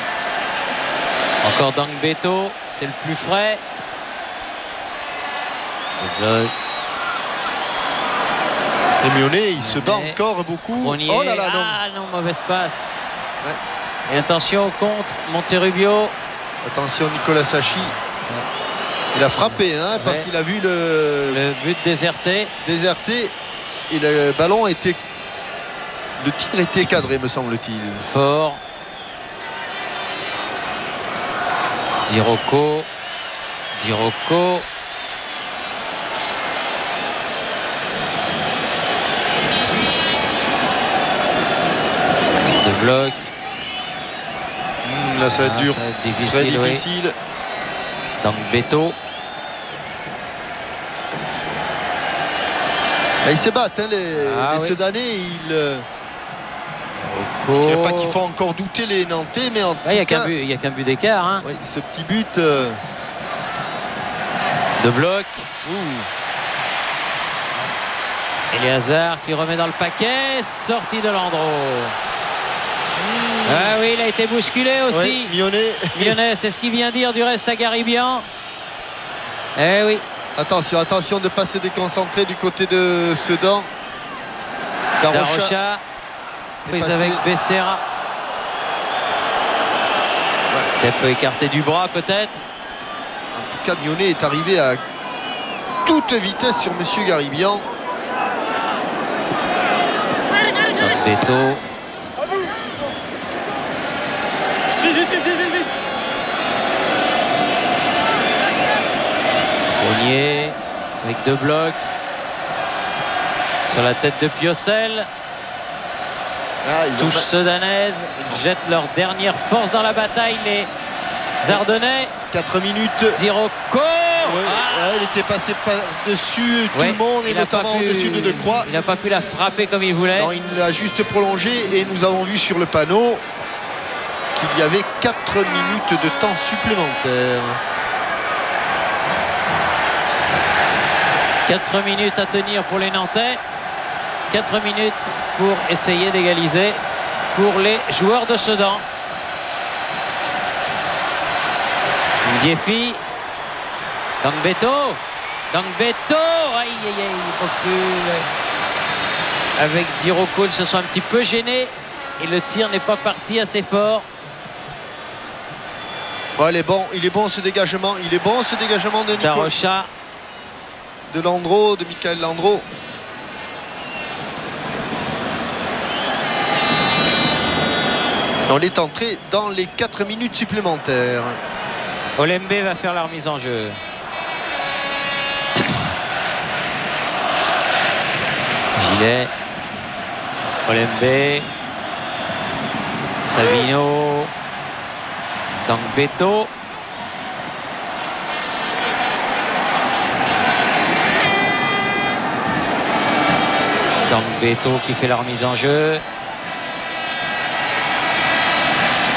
Encore Dangbeto. C'est le plus frais. De bloc. Et Mionnet, il se bat Mais encore beaucoup. Cronier. Oh là là, non. Ah non, mauvaise passe. Ouais. Et attention au contre. Monterrubio. Attention, Nicolas Sachi. Il a frappé, hein, parce Ouais. qu'il a vu le Le but déserté. déserté. Et le ballon était. Le tir était cadré, me semble-t-il. Fort. Dirocco. Dirocco. De bloc. Là, ça va être Ah, dur. ça va être Très difficile, oui. difficile. Dangbeto. Là, ils se battent, hein, les oui. Sedanais. Je ne dirais pas qu'il faut encore douter les Nantais, mais en tout Il n'y a cas, qu'un but d'écart. Hein. oui, ce petit but. De bloc. Ouh. Eléazar qui remet dans le paquet. Sortie de Landreau. Ah oui, il a été bousculé aussi. Ouais, Mionnet. Lyonnais, c'est ce qu'il vient dire du reste à Garibian. Eh oui. Attention, attention de ne pas se déconcentrer du côté de Sedan. Darocha. Prise passé. avec Becerra. Ouais. Peut écarté du bras peut-être. En tout cas, Mionnet est arrivé à toute vitesse sur Monsieur Garibian. Beto. Cronier avec 2 blocs sur la tête de Piocel. Ah, ils ont Touche sudanaise. Ils jettent leur dernière force dans la bataille, les Ardennais. 4 minutes. Dirocco. Ouais, Ah, il était passé par-dessus tout ouais, le monde et il a pas notamment pu- au-dessus de Croix. Il n'a pas pu la frapper comme il voulait. Non, il l'a juste prolongé et nous avons vu sur le panneau qu'il y avait 4 minutes de temps supplémentaire. 4 minutes à tenir pour les Nantais. 4 minutes pour essayer d'égaliser pour les joueurs de Sedan. Ndiefi. Dangbeto. Dangbeto. Aïe, aïe, aïe, il ne peut plus. Avec Diroko, ils se sont un petit peu gênés. Et le tir n'est pas parti assez fort. Oh, il est bon ce dégagement. Il est bon ce dégagement de Nicolas. Darocha. De Landreau, de Michael Landreau. On est entré dans les 4 minutes supplémentaires. Olembe va faire la remise en jeu. Gilet. Olembe. Savino. Dangbeto. Dangbeto qui fait la remise en jeu.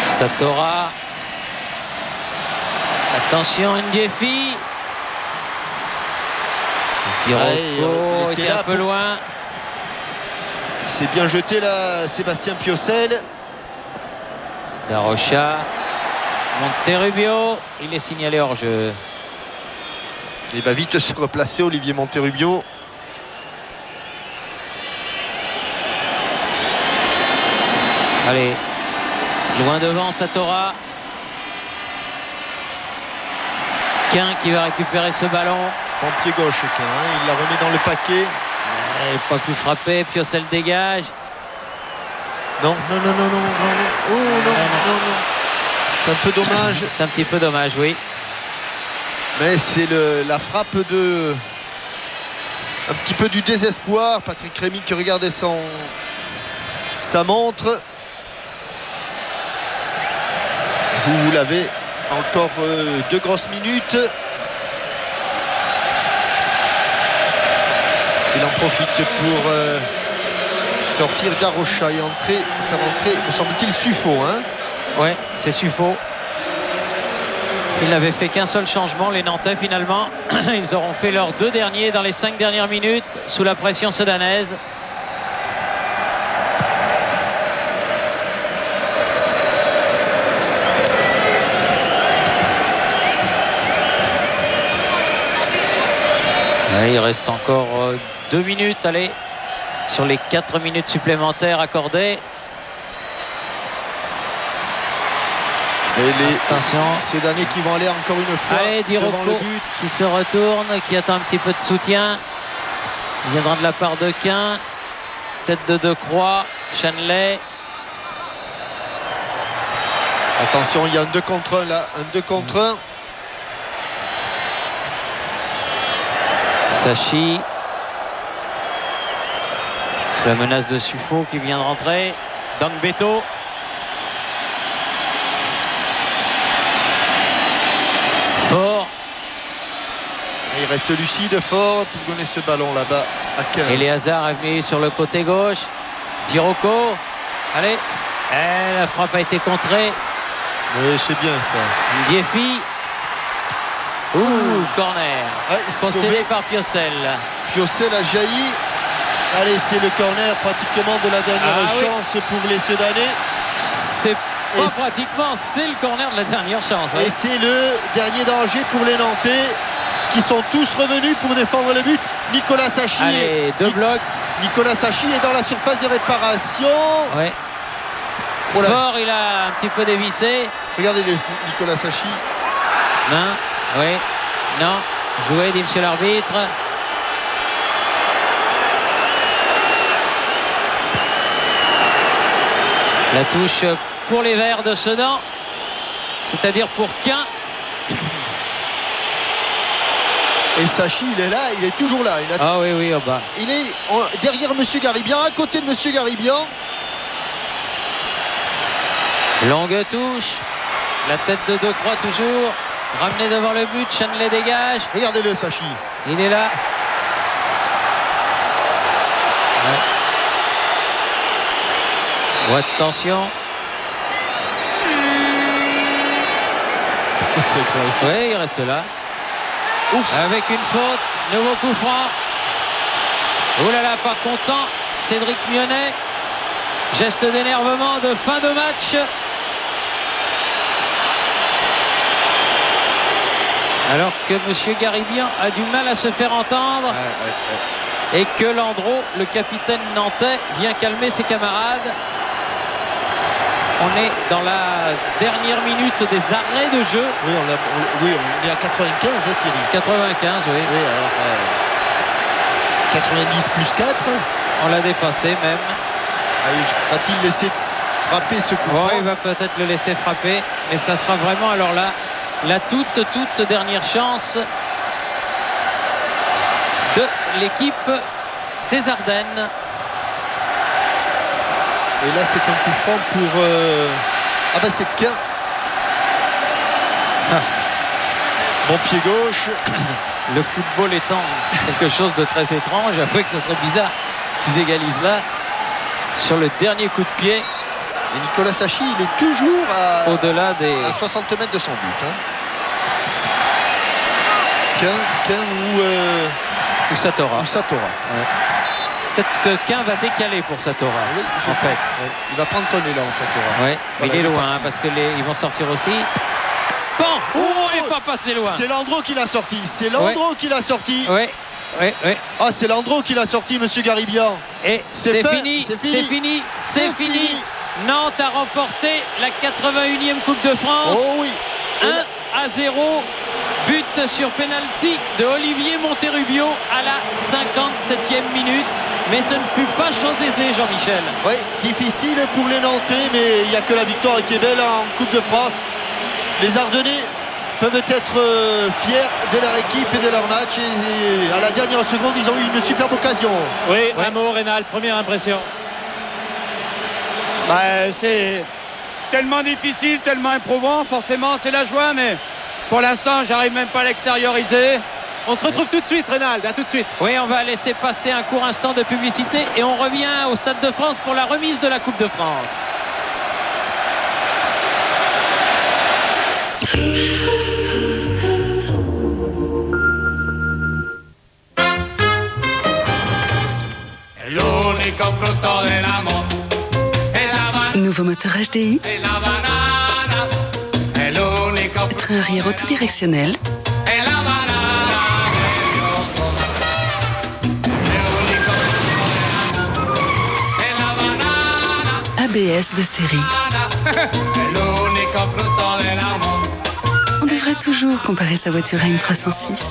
Satora. Attention, Ndiefi. Diroko était un peu loin. C'est bien jeté là, Sébastien Piocel. Darocha. Monterrubio. Il est signalé hors jeu. Il va vite se replacer, Olivier Monterrubio. Allez, loin devant Satora. Quin qui va récupérer ce ballon. Bon pied gauche, Quin, hein. Il la remet dans le paquet. Il n'a pas pu frapper, Piocel dégage. Non. Oh non. C'est un peu dommage. C'est un petit peu dommage, oui. Mais c'est la frappe de... Un petit peu du désespoir. Patrick Rémy qui regardait sa montre. Vous l'avez. Encore 2 grosses minutes. Il en profite pour sortir Darocha et faire entrer, me semble-t-il, Suffo. Hein. Ouais, c'est Suffo. Ils n'avaient fait qu'un seul changement, les Nantais, finalement. Ils auront fait leurs 2 derniers dans les 5 dernières minutes sous la pression sedanaise. Il reste encore 2 minutes, allez, sur les 4 minutes supplémentaires accordées. Et les Attention. Sedanais qui vont aller encore une fois devant le but. Qui se retourne, qui attend un petit peu de soutien. Il viendra de la part de Quin. Tête de Decroix, Chanley. Attention, il y a un 2 contre 1 là, un 2 contre 1. Sachi. Sous la menace de Suffo qui vient de rentrer. Dangbeto. Fort. Et il reste lucide, fort pour donner ce ballon là-bas à Quin. Eleazar est venu sur le côté gauche. Diroko. Allez. La frappe a été contrée. Oui, c'est bien ça. Ndiefi. Corner. Ouais, concédé par Piocel. Piocel a jailli. Allez, c'est le corner pratiquement de la dernière chance pour les Sedanais. C'est pas pratiquement, c'est le corner de la dernière chance. Et c'est le dernier danger pour les Nantais qui sont tous revenus pour défendre le but. Nicolas Sachi. Allez, 2 blocs. Nicolas Sachi est dans la surface de réparation. Ouais. Fort, il a un petit peu dévissé. Regardez Nicolas Sachi. Main. Oui, non, joué, dit monsieur l'arbitre. La touche pour les Verts de Sedan, c'est-à-dire pour Quin. Et Sachi, il est là, il est toujours là. Ah oui, au bas. Il est derrière monsieur Garibian, à côté de monsieur Garibian. Longue touche, la tête de Decroix toujours. Ramené devant le but, Chanley dégage. Regardez-le, Sachi. Il est là. Ouais. Attention. C'est extraordinaire. Oui, il reste là. Ouf. Avec une faute, nouveau coup franc. Oh là là, pas content. Cédric Mionnet. Geste d'énervement de fin de match. Alors que M. Garibian a du mal à se faire entendre. Et que Landreau, le capitaine nantais, vient calmer ses camarades. On est dans la dernière minute des arrêts de jeu. Oui, on est à 95, hein, Thierry. 95, oui. Oui, alors 90 plus 4. On l'a dépassé même. Va-t-il laisser frapper ce coup Oh, franc? il va peut-être le laisser frapper. Mais ça sera vraiment alors là la toute dernière chance de l'équipe des Ardennes. Et là, c'est un coup franc pour... Ah ben c'est Quin. Bon pied gauche. Le football étant quelque chose de très étrange, j'avoue que ça serait bizarre qu'ils égalisent là sur le dernier coup de pied. Et Nicolas Sachi, il est toujours au-delà des... à 60 mètres de son but. Hein. Quin ou Satora. Ou Satora. Ouais. Peut-être que Quin va décaler pour Satora. Oui, en fait. Ouais. Il va prendre son élan, Satora. Oui, voilà, il est loin parce que ils vont sortir aussi. Bon, il n'est pas passé loin. C'est Landreau qui l'a sorti. C'est Landreau qui l'a sorti. Oui. Ah, c'est Landreau qui l'a sorti, monsieur Garibian. Et c'est fini. Nantes a remporté la 81e Coupe de France. Oh oui. 1-0. But sur penalty de Olivier Monterrubio à la 57e minute. Mais ce ne fut pas chose aisée, Jean-Michel. Oui, difficile pour les Nantais, mais il n'y a que la victoire qui est belle en Coupe de France. Les Ardennais peuvent être fiers de leur équipe et de leur match. Et à la dernière seconde, ils ont eu une superbe occasion. Oui, un mot, Rénal, première impression. C'est tellement difficile, tellement éprouvant. Forcément, c'est la joie, mais pour l'instant, j'arrive même pas à l'extérioriser. On se retrouve tout de suite, Rénal. À tout de suite. Oui, on va laisser passer un court instant de publicité et on revient au Stade de France pour la remise de la Coupe de France. Nouveau moteur HDI. Train arrière autodirectionnel. ABS de série. On devrait toujours comparer sa voiture à une 306.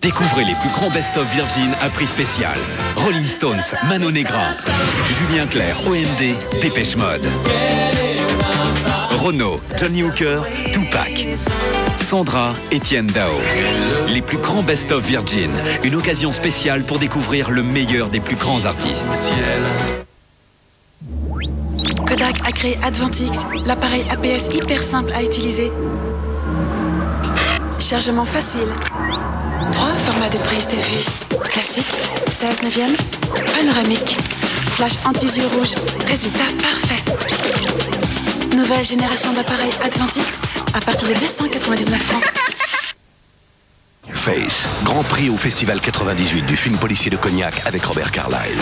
Découvrez les plus grands best-of Virgin à prix spécial. Rolling Stones, Mano Negra, Julien Clerc, OMD, Dépêche Mode. Renault, Johnny Hooker, Tupac. Sandra, Étienne Dao. Les plus grands best-of Virgin. Une occasion spéciale pour découvrir le meilleur des plus grands artistes. Kodak a créé Advantix, l'appareil APS hyper simple à utiliser. Chargement facile. 3 formats de prise de vue. Classique, 16 neuvième, panoramique. Flash anti-yeux rouge, résultat parfait. Nouvelle génération d'appareils Advantix à partir de 299 francs. Face, Grand Prix au Festival 98 du film policier de Cognac avec Robert Carlyle.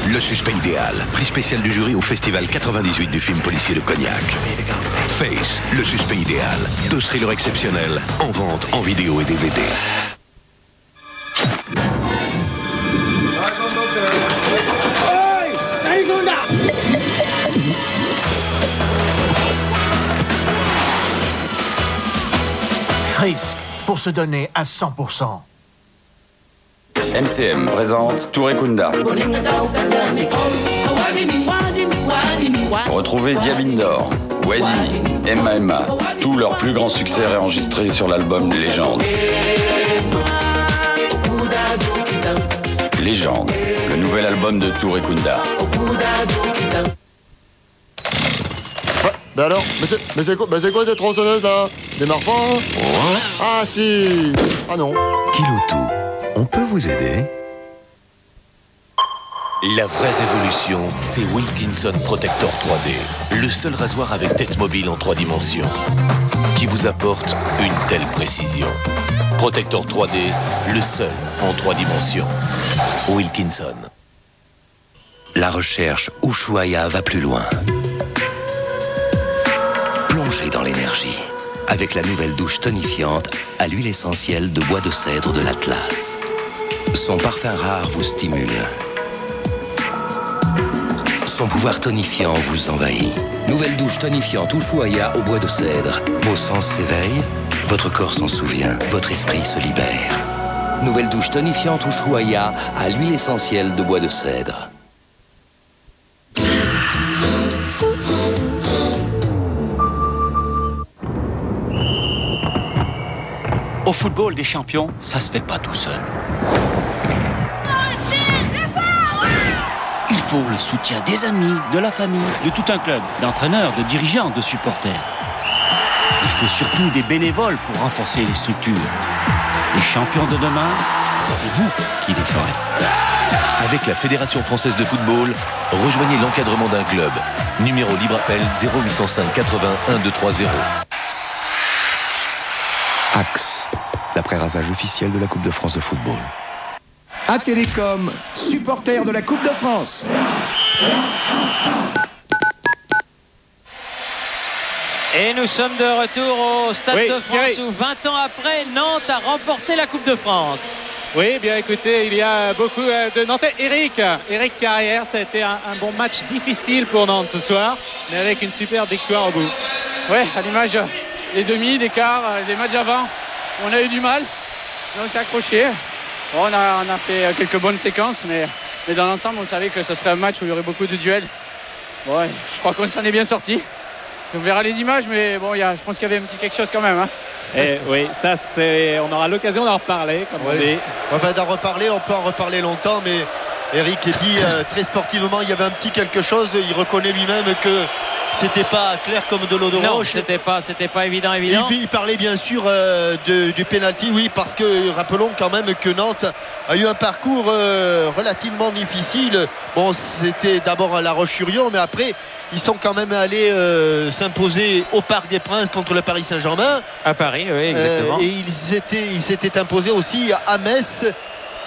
Le suspect idéal, prix spécial du jury au Festival 98 du film policier de Cognac. Face, le suspect idéal. 2 thrillers exceptionnels, en vente, en vidéo et DVD. Frisk, pour se donner à 100%. MCM présente Touré Kunda. Retrouvez Diabindor, Weddy, MAMA, tous leurs plus grands succès réenregistrés sur l'album Légende. Légende, le nouvel album de Touré Kunda. Ben alors, mais c'est quoi cette tronçonneuse là? Démarre pas hein? Ah si. Ah non. Kiloutou, on peut vous aider? La vraie révolution, c'est Wilkinson Protector 3D, le seul rasoir avec tête mobile en 3 dimensions, qui vous apporte une telle précision. Protector 3D, le seul en 3 dimensions. Wilkinson. La recherche Ushuaïa va plus loin. Plongez dans l'énergie avec la nouvelle douche tonifiante à l'huile essentielle de bois de cèdre de l'Atlas. Son parfum rare vous stimule. Son pouvoir tonifiant vous envahit. Nouvelle douche tonifiante Ushuaïa au bois de cèdre. Vos sens s'éveillent, votre corps s'en souvient, votre esprit se libère. Nouvelle douche tonifiante Ushuaïa à l'huile essentielle de bois de cèdre. Au football des champions, ça se fait pas tout seul. Il faut le soutien des amis, de la famille, de tout un club, d'entraîneurs, de dirigeants, de supporters. Il faut surtout des bénévoles pour renforcer les structures. Les champions de demain, c'est vous qui les ferez. Avec la Fédération française de football, rejoignez l'encadrement d'un club. Numéro libre appel 0805 80 1230. Axe, l'après-rasage officiel de la Coupe de France de football. A Télécom, supporter de la Coupe de France. Et nous sommes de retour au Stade de France où 20 ans après, Nantes a remporté la Coupe de France. Oui, bien écoutez, il y a beaucoup de Nantais. Eric Carrière, ça a été un bon match difficile pour Nantes ce soir, mais avec une superbe victoire au bout. Oui, à l'image des demi, des quarts, des matchs avant, on a eu du mal, mais on s'est accroché. Bon, on a fait quelques bonnes séquences, mais dans l'ensemble, on savait que ce serait un match où il y aurait beaucoup de duels. Bon, je crois qu'on s'en est bien sorti. On verra les images, mais bon, je pense qu'il y avait un petit quelque chose quand même. Hein. Et oui, ça on aura l'occasion d'en reparler, comme on dit. Enfin, d'en reparler, on peut en reparler longtemps, mais Eric dit très sportivement, il y avait un petit quelque chose. Il reconnaît lui-même que c'était pas clair comme de l'eau de roche. Non, c'était pas évident. Il parlait bien sûr du penalty, oui, parce que rappelons quand même que Nantes a eu un parcours relativement difficile. Bon, c'était d'abord à La Roche-sur-Yon, mais après ils sont quand même allés s'imposer au Parc des Princes contre le Paris Saint-Germain. À Paris, oui, exactement. Et ils s'étaient imposés aussi à Metz.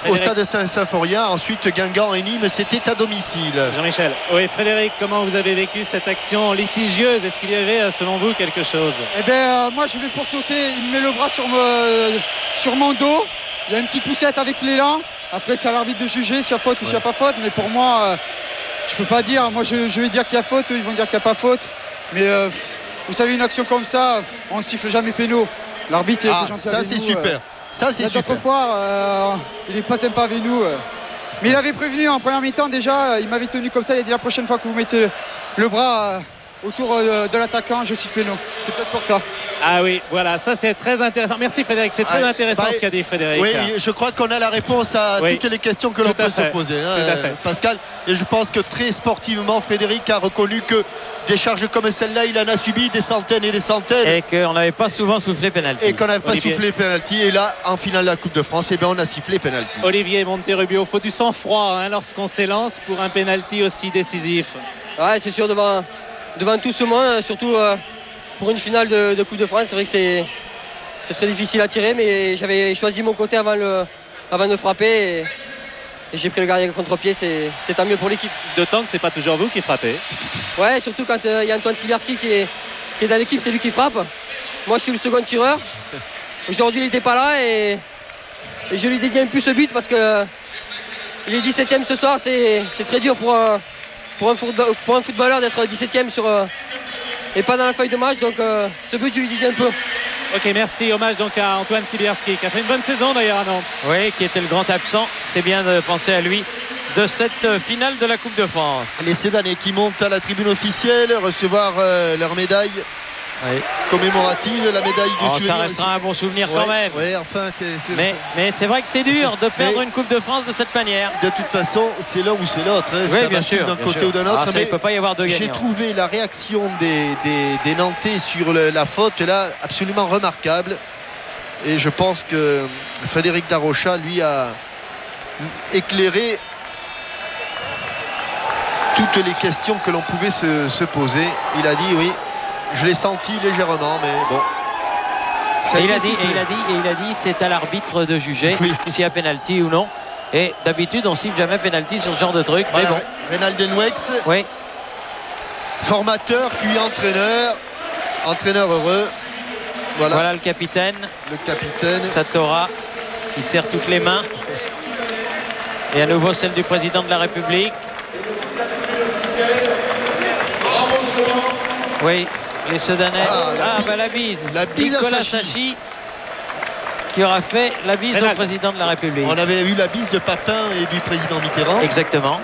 Au stade de Saint-Symphorien, ensuite Guingamp et Nîmes, c'était à domicile. Jean-Michel. Oui, Frédéric, comment vous avez vécu cette action litigieuse? Est-ce qu'il y avait, selon vous, quelque chose? Eh bien, moi, je vais pour sauter. Il met le bras sur mon dos. Il y a une petite poussette avec l'élan. Après, c'est à l'arbitre de juger s'il y a faute ou s'il n'y a pas faute. Mais pour moi, je peux pas dire. Moi, je vais dire qu'il y a faute. Ils vont dire qu'il n'y a pas faute. Mais vous savez, une action comme ça, on ne siffle jamais péno. L'arbitre est gentil ça, avec c'est nous, super. Ça, c'est super. D'autres fois, il n'est pas sympa avec nous. Mais il avait prévenu en première mi-temps déjà. Il m'avait tenu comme ça. Il a dit la prochaine fois que vous mettez le bras autour de l'attaquant, je siffle péno. C'est peut-être pour ça. Ah oui, voilà, ça c'est très intéressant. Merci Frédéric, c'est très intéressant ce qu'a dit Frédéric. Oui, je crois qu'on a la réponse à toutes les questions que l'on peut se poser, Pascal. Et je pense que très sportivement, Frédéric a reconnu que des charges comme celle-là, il en a subi des centaines et des centaines. Et qu'on n'avait pas souvent soufflé pénalty. Et qu'on n'avait pas soufflé pénalty. Et là, en finale de la Coupe de France, on a sifflé pénalty. Olivier Monterrubio, faut du sang-froid lorsqu'on s'élance pour un pénalty aussi décisif. Ouais, c'est sûr, devant tout ce monde, surtout pour une finale de Coupe de France, c'est vrai que c'est très difficile à tirer, mais j'avais choisi mon côté avant de frapper et j'ai pris le gardien contre-pied, c'est tant mieux pour l'équipe. D'autant que c'est pas toujours vous qui frappez. Ouais, surtout quand il y a Antoine Sibierski qui est dans l'équipe, c'est lui qui frappe. Moi je suis le second tireur. Aujourd'hui il n'était pas là et je lui dédie un peu ce but parce que il est 17e ce soir, c'est très dur pour un footballeur d'être 17e et pas dans la feuille de match, donc ce but je lui dédie un peu. Ok, merci, hommage donc à Antoine Sibierski qui a fait une bonne saison d'ailleurs à Nantes. Oui, qui était le grand absent, c'est bien de penser à lui de cette finale de la Coupe de France. Les Sedanais qui montent à la tribune officielle recevoir leur médaille commémorative, la médaille du souvenir. Ça restera un bon souvenir quand même. Oui, enfin, mais c'est vrai que c'est dur de perdre une Coupe de France de cette manière. De toute façon, c'est l'un ou c'est l'autre. Oui, bien sûr. D'un côté ou d'un autre. Il ne peut pas y avoir de gagnant. J'ai trouvé la réaction des Nantais sur la faute là absolument remarquable. Et je pense que Frédéric Darocha, lui, a éclairé toutes les questions que l'on pouvait se poser. Il a dit oui, je l'ai senti légèrement, mais bon. Et il a dit c'est à l'arbitre de juger s'il y a pénalty ou non. Et d'habitude on siffle jamais pénalty sur ce genre de truc. Voilà, mais bon. Reynald Denwex, oui. Formateur puis entraîneur heureux. Voilà le capitaine. Satora qui serre toutes les mains. Et à nouveau celle du président de la République. Oui, les Soudanais. La bise. Nicolas Sachi qui aura fait la bise au président de la République. On avait eu la bise de Papin et du président Mitterrand. Exactement.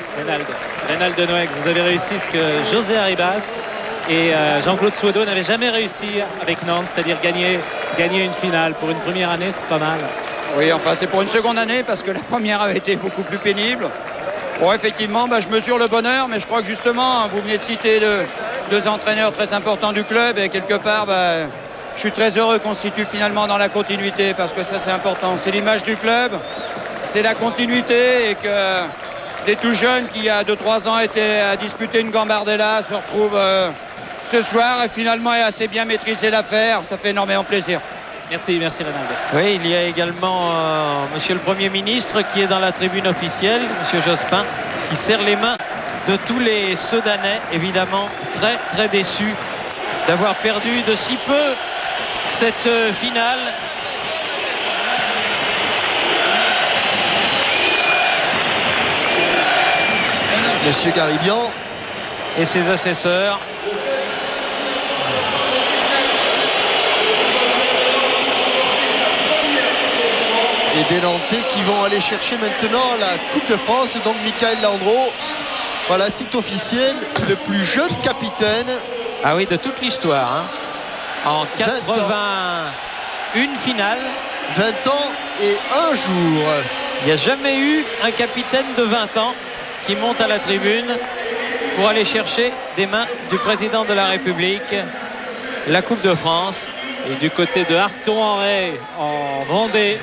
Reynald Denwex, vous avez réussi ce que José Arribas et Jean-Claude Suodo n'avaient jamais réussi avec Nantes, c'est-à-dire gagner une finale. Pour une première année, c'est pas mal. Oui, enfin c'est pour une seconde année parce que la première avait été beaucoup plus pénible. Bon, effectivement, je mesure le bonheur, mais je crois que justement, vous venez de citer deux entraîneurs très importants du club et quelque part, je suis très heureux qu'on se situe finalement dans la continuité parce que ça c'est important. C'est l'image du club, c'est la continuité et que des tout jeunes qui il y a 2-3 ans étaient à disputer une Gambardella se retrouvent ce soir et finalement est assez bien maîtrisé l'affaire. Ça fait énormément plaisir. Merci Reynald. Oui, il y a également monsieur le Premier ministre qui est dans la tribune officielle, monsieur Jospin, qui serre les mains de tous les Soudanais, évidemment très très déçus d'avoir perdu de si peu cette finale. Monsieur Garibian et ses assesseurs. Et des Nantais qui vont aller chercher maintenant la Coupe de France. Donc Michael Landreau, voilà, c'est officiel, le plus jeune capitaine. Ah oui, de toute l'histoire. En 81 finales. 20 ans et un jour. Il n'y a jamais eu un capitaine de 20 ans qui monte à la tribune pour aller chercher des mains du président de la République la Coupe de France. Et du côté de Arton-en-Ré, en Vendée,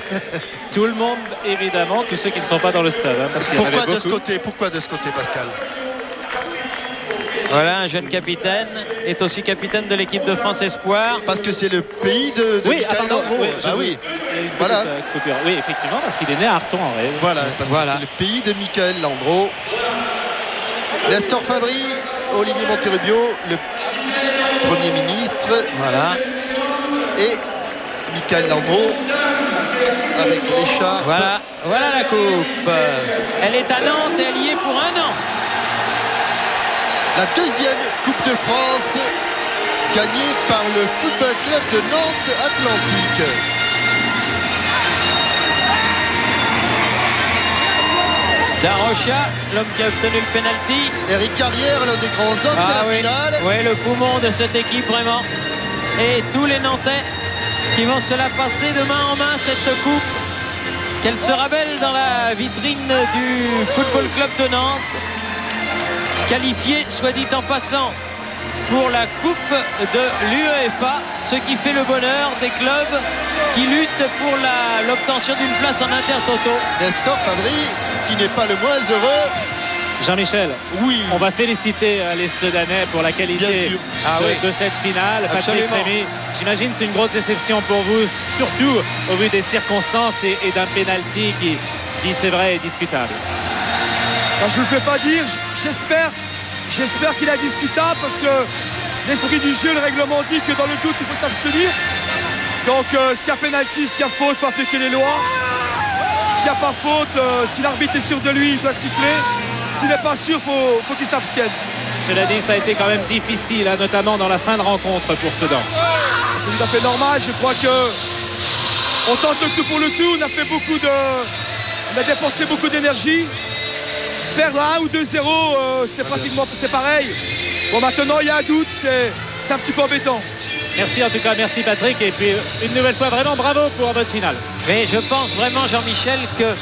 tout le monde, évidemment, tous ceux qui ne sont pas dans le stade. Parce Pourquoi de ce côté, Pascal? Voilà, un jeune capitaine est aussi capitaine de l'équipe de France Espoir. Parce que c'est le pays de Michael Landreau. Voilà. Oui, effectivement, parce qu'il est né à Arton-en-Ré. Voilà, parce que c'est le pays de Michael Landreau. Nestor Fabry, Olivier Monterrubio, le Premier ministre. Voilà. Et Michael Landreau avec l'écharpe. Voilà la coupe. Elle est à Nantes et elle y est pour un an. La deuxième Coupe de France gagnée par le Football Club de Nantes Atlantique. Darocha, l'homme qui a obtenu le penalty. Eric Carrière, l'un des grands hommes de la finale. Oui, le poumon de cette équipe vraiment. Et tous les Nantais qui vont se la passer de main en main cette coupe. Qu'elle sera belle dans la vitrine du Football Club de Nantes. Qualifié, soit dit en passant, pour la Coupe de l'UEFA, ce qui fait le bonheur des clubs qui luttent pour l'obtention d'une place en intertoto. Nestor Fabry, qui n'est pas le moins heureux. Jean-Michel, oui. On va féliciter les Soudanais pour la qualité de cette finale. Absolument. Patrick Rémy, j'imagine c'est une grosse déception pour vous, surtout au vu des circonstances et d'un pénalty qui c'est vrai, est discutable. Je ne le fais pas dire, j'espère qu'il est discutable parce que l'esprit du jeu, le règlement dit que dans le doute il faut s'abstenir. Donc s'il y a pénalty, s'il y a faute, il faut appliquer les lois. S'il n'y a pas faute, si l'arbitre est sûr de lui, il doit siffler. S'il n'est pas sûr, faut qu'il s'abstienne. Cela dit, ça a été quand même difficile, notamment dans la fin de rencontre pour Sedan. C'est tout à fait normal. Je crois que on tente le tout pour le tout. On a dépensé beaucoup d'énergie. Perdre 1 ou 2-0, c'est pareil. Bon, maintenant il y a un doute, c'est un petit peu embêtant. Merci en tout cas, merci Patrick. Et puis une nouvelle fois, vraiment bravo pour votre finale. Mais je pense vraiment, Jean-Michel, que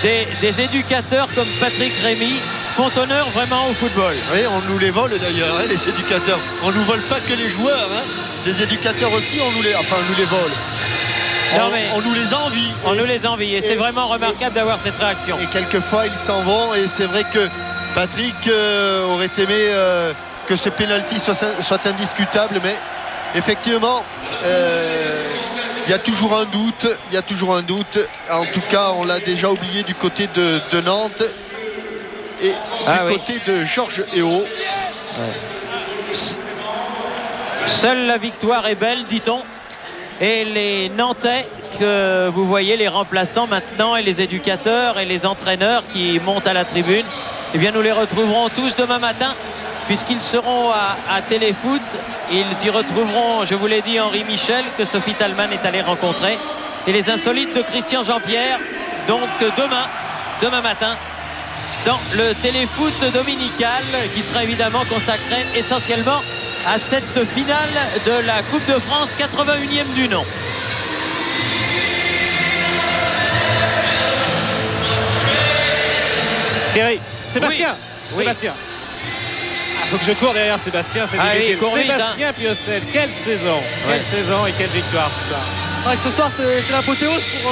des éducateurs comme Patrick Rémy font honneur vraiment au football. Oui, on nous les vole d'ailleurs, les éducateurs. On ne nous vole pas que les joueurs. Les éducateurs aussi, on nous les vole. On nous les envie. On nous les envie. Et c'est vraiment remarquable d'avoir cette réaction. Et quelquefois, ils s'en vont. Et c'est vrai que Patrick aurait aimé que ce pénalty soit indiscutable, mais effectivement il y a toujours un doute. En tout cas, on l'a déjà oublié du côté de Nantes et du côté de Georges Hérault. Seule la victoire est belle, dit-on. Et les Nantais que vous voyez, les remplaçants maintenant, et les éducateurs et les entraîneurs qui montent à la tribune, eh bien nous les retrouverons tous demain matin, puisqu'ils seront à Téléfoot. Ils y retrouveront, je vous l'ai dit, Henri Michel, que Sophie Thalmann est allée rencontrer, et les insolites de Christian Jean-Pierre. Donc demain matin, dans le Téléfoot dominical, qui sera évidemment consacré essentiellement à cette finale de la Coupe de France, 81e du nom. Thierry, Sébastien, oui. Sébastien. Faut que je cours derrière Sébastien, c'est difficile. Sébastien Piocel, quelle saison, et quelle victoire ce soir. C'est vrai que ce soir c'est l'apothéose pour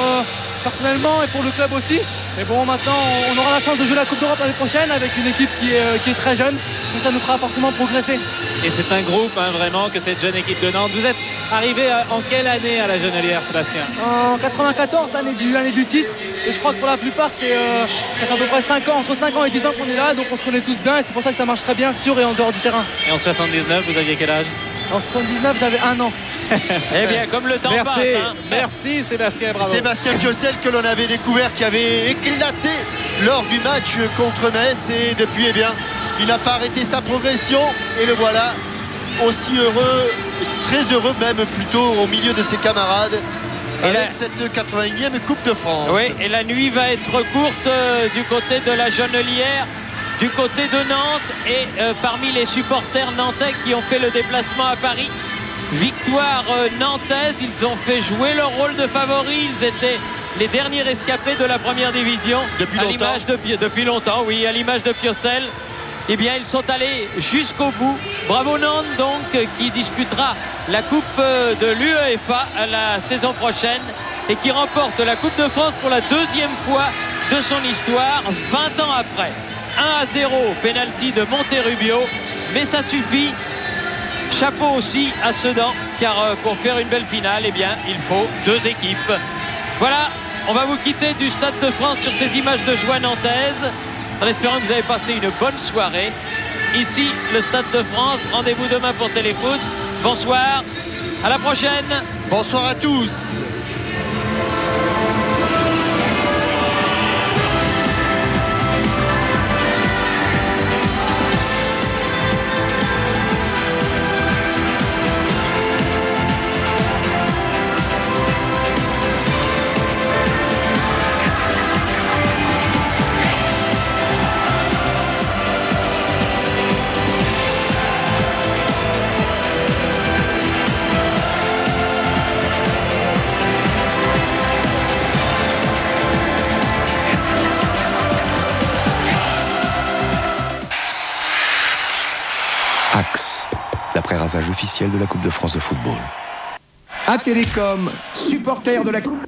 personnellement et pour le club aussi. Mais bon, maintenant on aura la chance de jouer la Coupe d'Europe l'année prochaine avec une équipe qui est très jeune, donc ça nous fera forcément progresser. Et c'est un groupe vraiment que cette jeune équipe de Nantes. Vous êtes arrivé en quelle année à la Genelière, Sébastien? En 94, l'année du titre. Et je crois que pour la plupart ça fait à peu près 5 ans, entre 5 ans et 10 ans qu'on est là, donc on se connaît tous bien et c'est pour ça que ça marche très bien sur et en dehors du terrain. Et en 79, vous aviez quel âge? En 79, j'avais 1 an. Eh bien, comme le temps passe. Merci Sébastien, bravo. Sébastien Piocel, que l'on avait découvert, qui avait éclaté lors du match contre Metz, et depuis, eh bien, il n'a pas arrêté sa progression, et le voilà aussi heureux, très heureux même plutôt, au milieu de ses camarades, avec cette 81e Coupe de France. Oui, et la nuit va être courte du côté de la Genelière, du côté de Nantes, et parmi les supporters nantais qui ont fait le déplacement à Paris. Victoire nantaise, ils ont fait jouer leur rôle de favoris. Ils étaient les derniers rescapés de la première division. Depuis longtemps. Depuis longtemps, oui, à l'image de Piocel. Eh bien, ils sont allés jusqu'au bout. Bravo Nantes, donc, qui disputera la Coupe de l'UEFA la saison prochaine et qui remporte la Coupe de France pour la 2e fois de son histoire, 20 ans après. 1-0, pénalty de Monterrubio, mais ça suffit. Chapeau aussi à Sedan, car pour faire une belle finale, eh bien, il faut 2 équipes. Voilà, on va vous quitter du Stade de France sur ces images de joie nantaise, en espérant que vous avez passé une bonne soirée. Ici, le Stade de France. Rendez-vous demain pour Téléfoot. Bonsoir, à la prochaine. Bonsoir à tous. L'après-rasage officiel de la Coupe de France de football. A Télécom, supporter de la Coupe.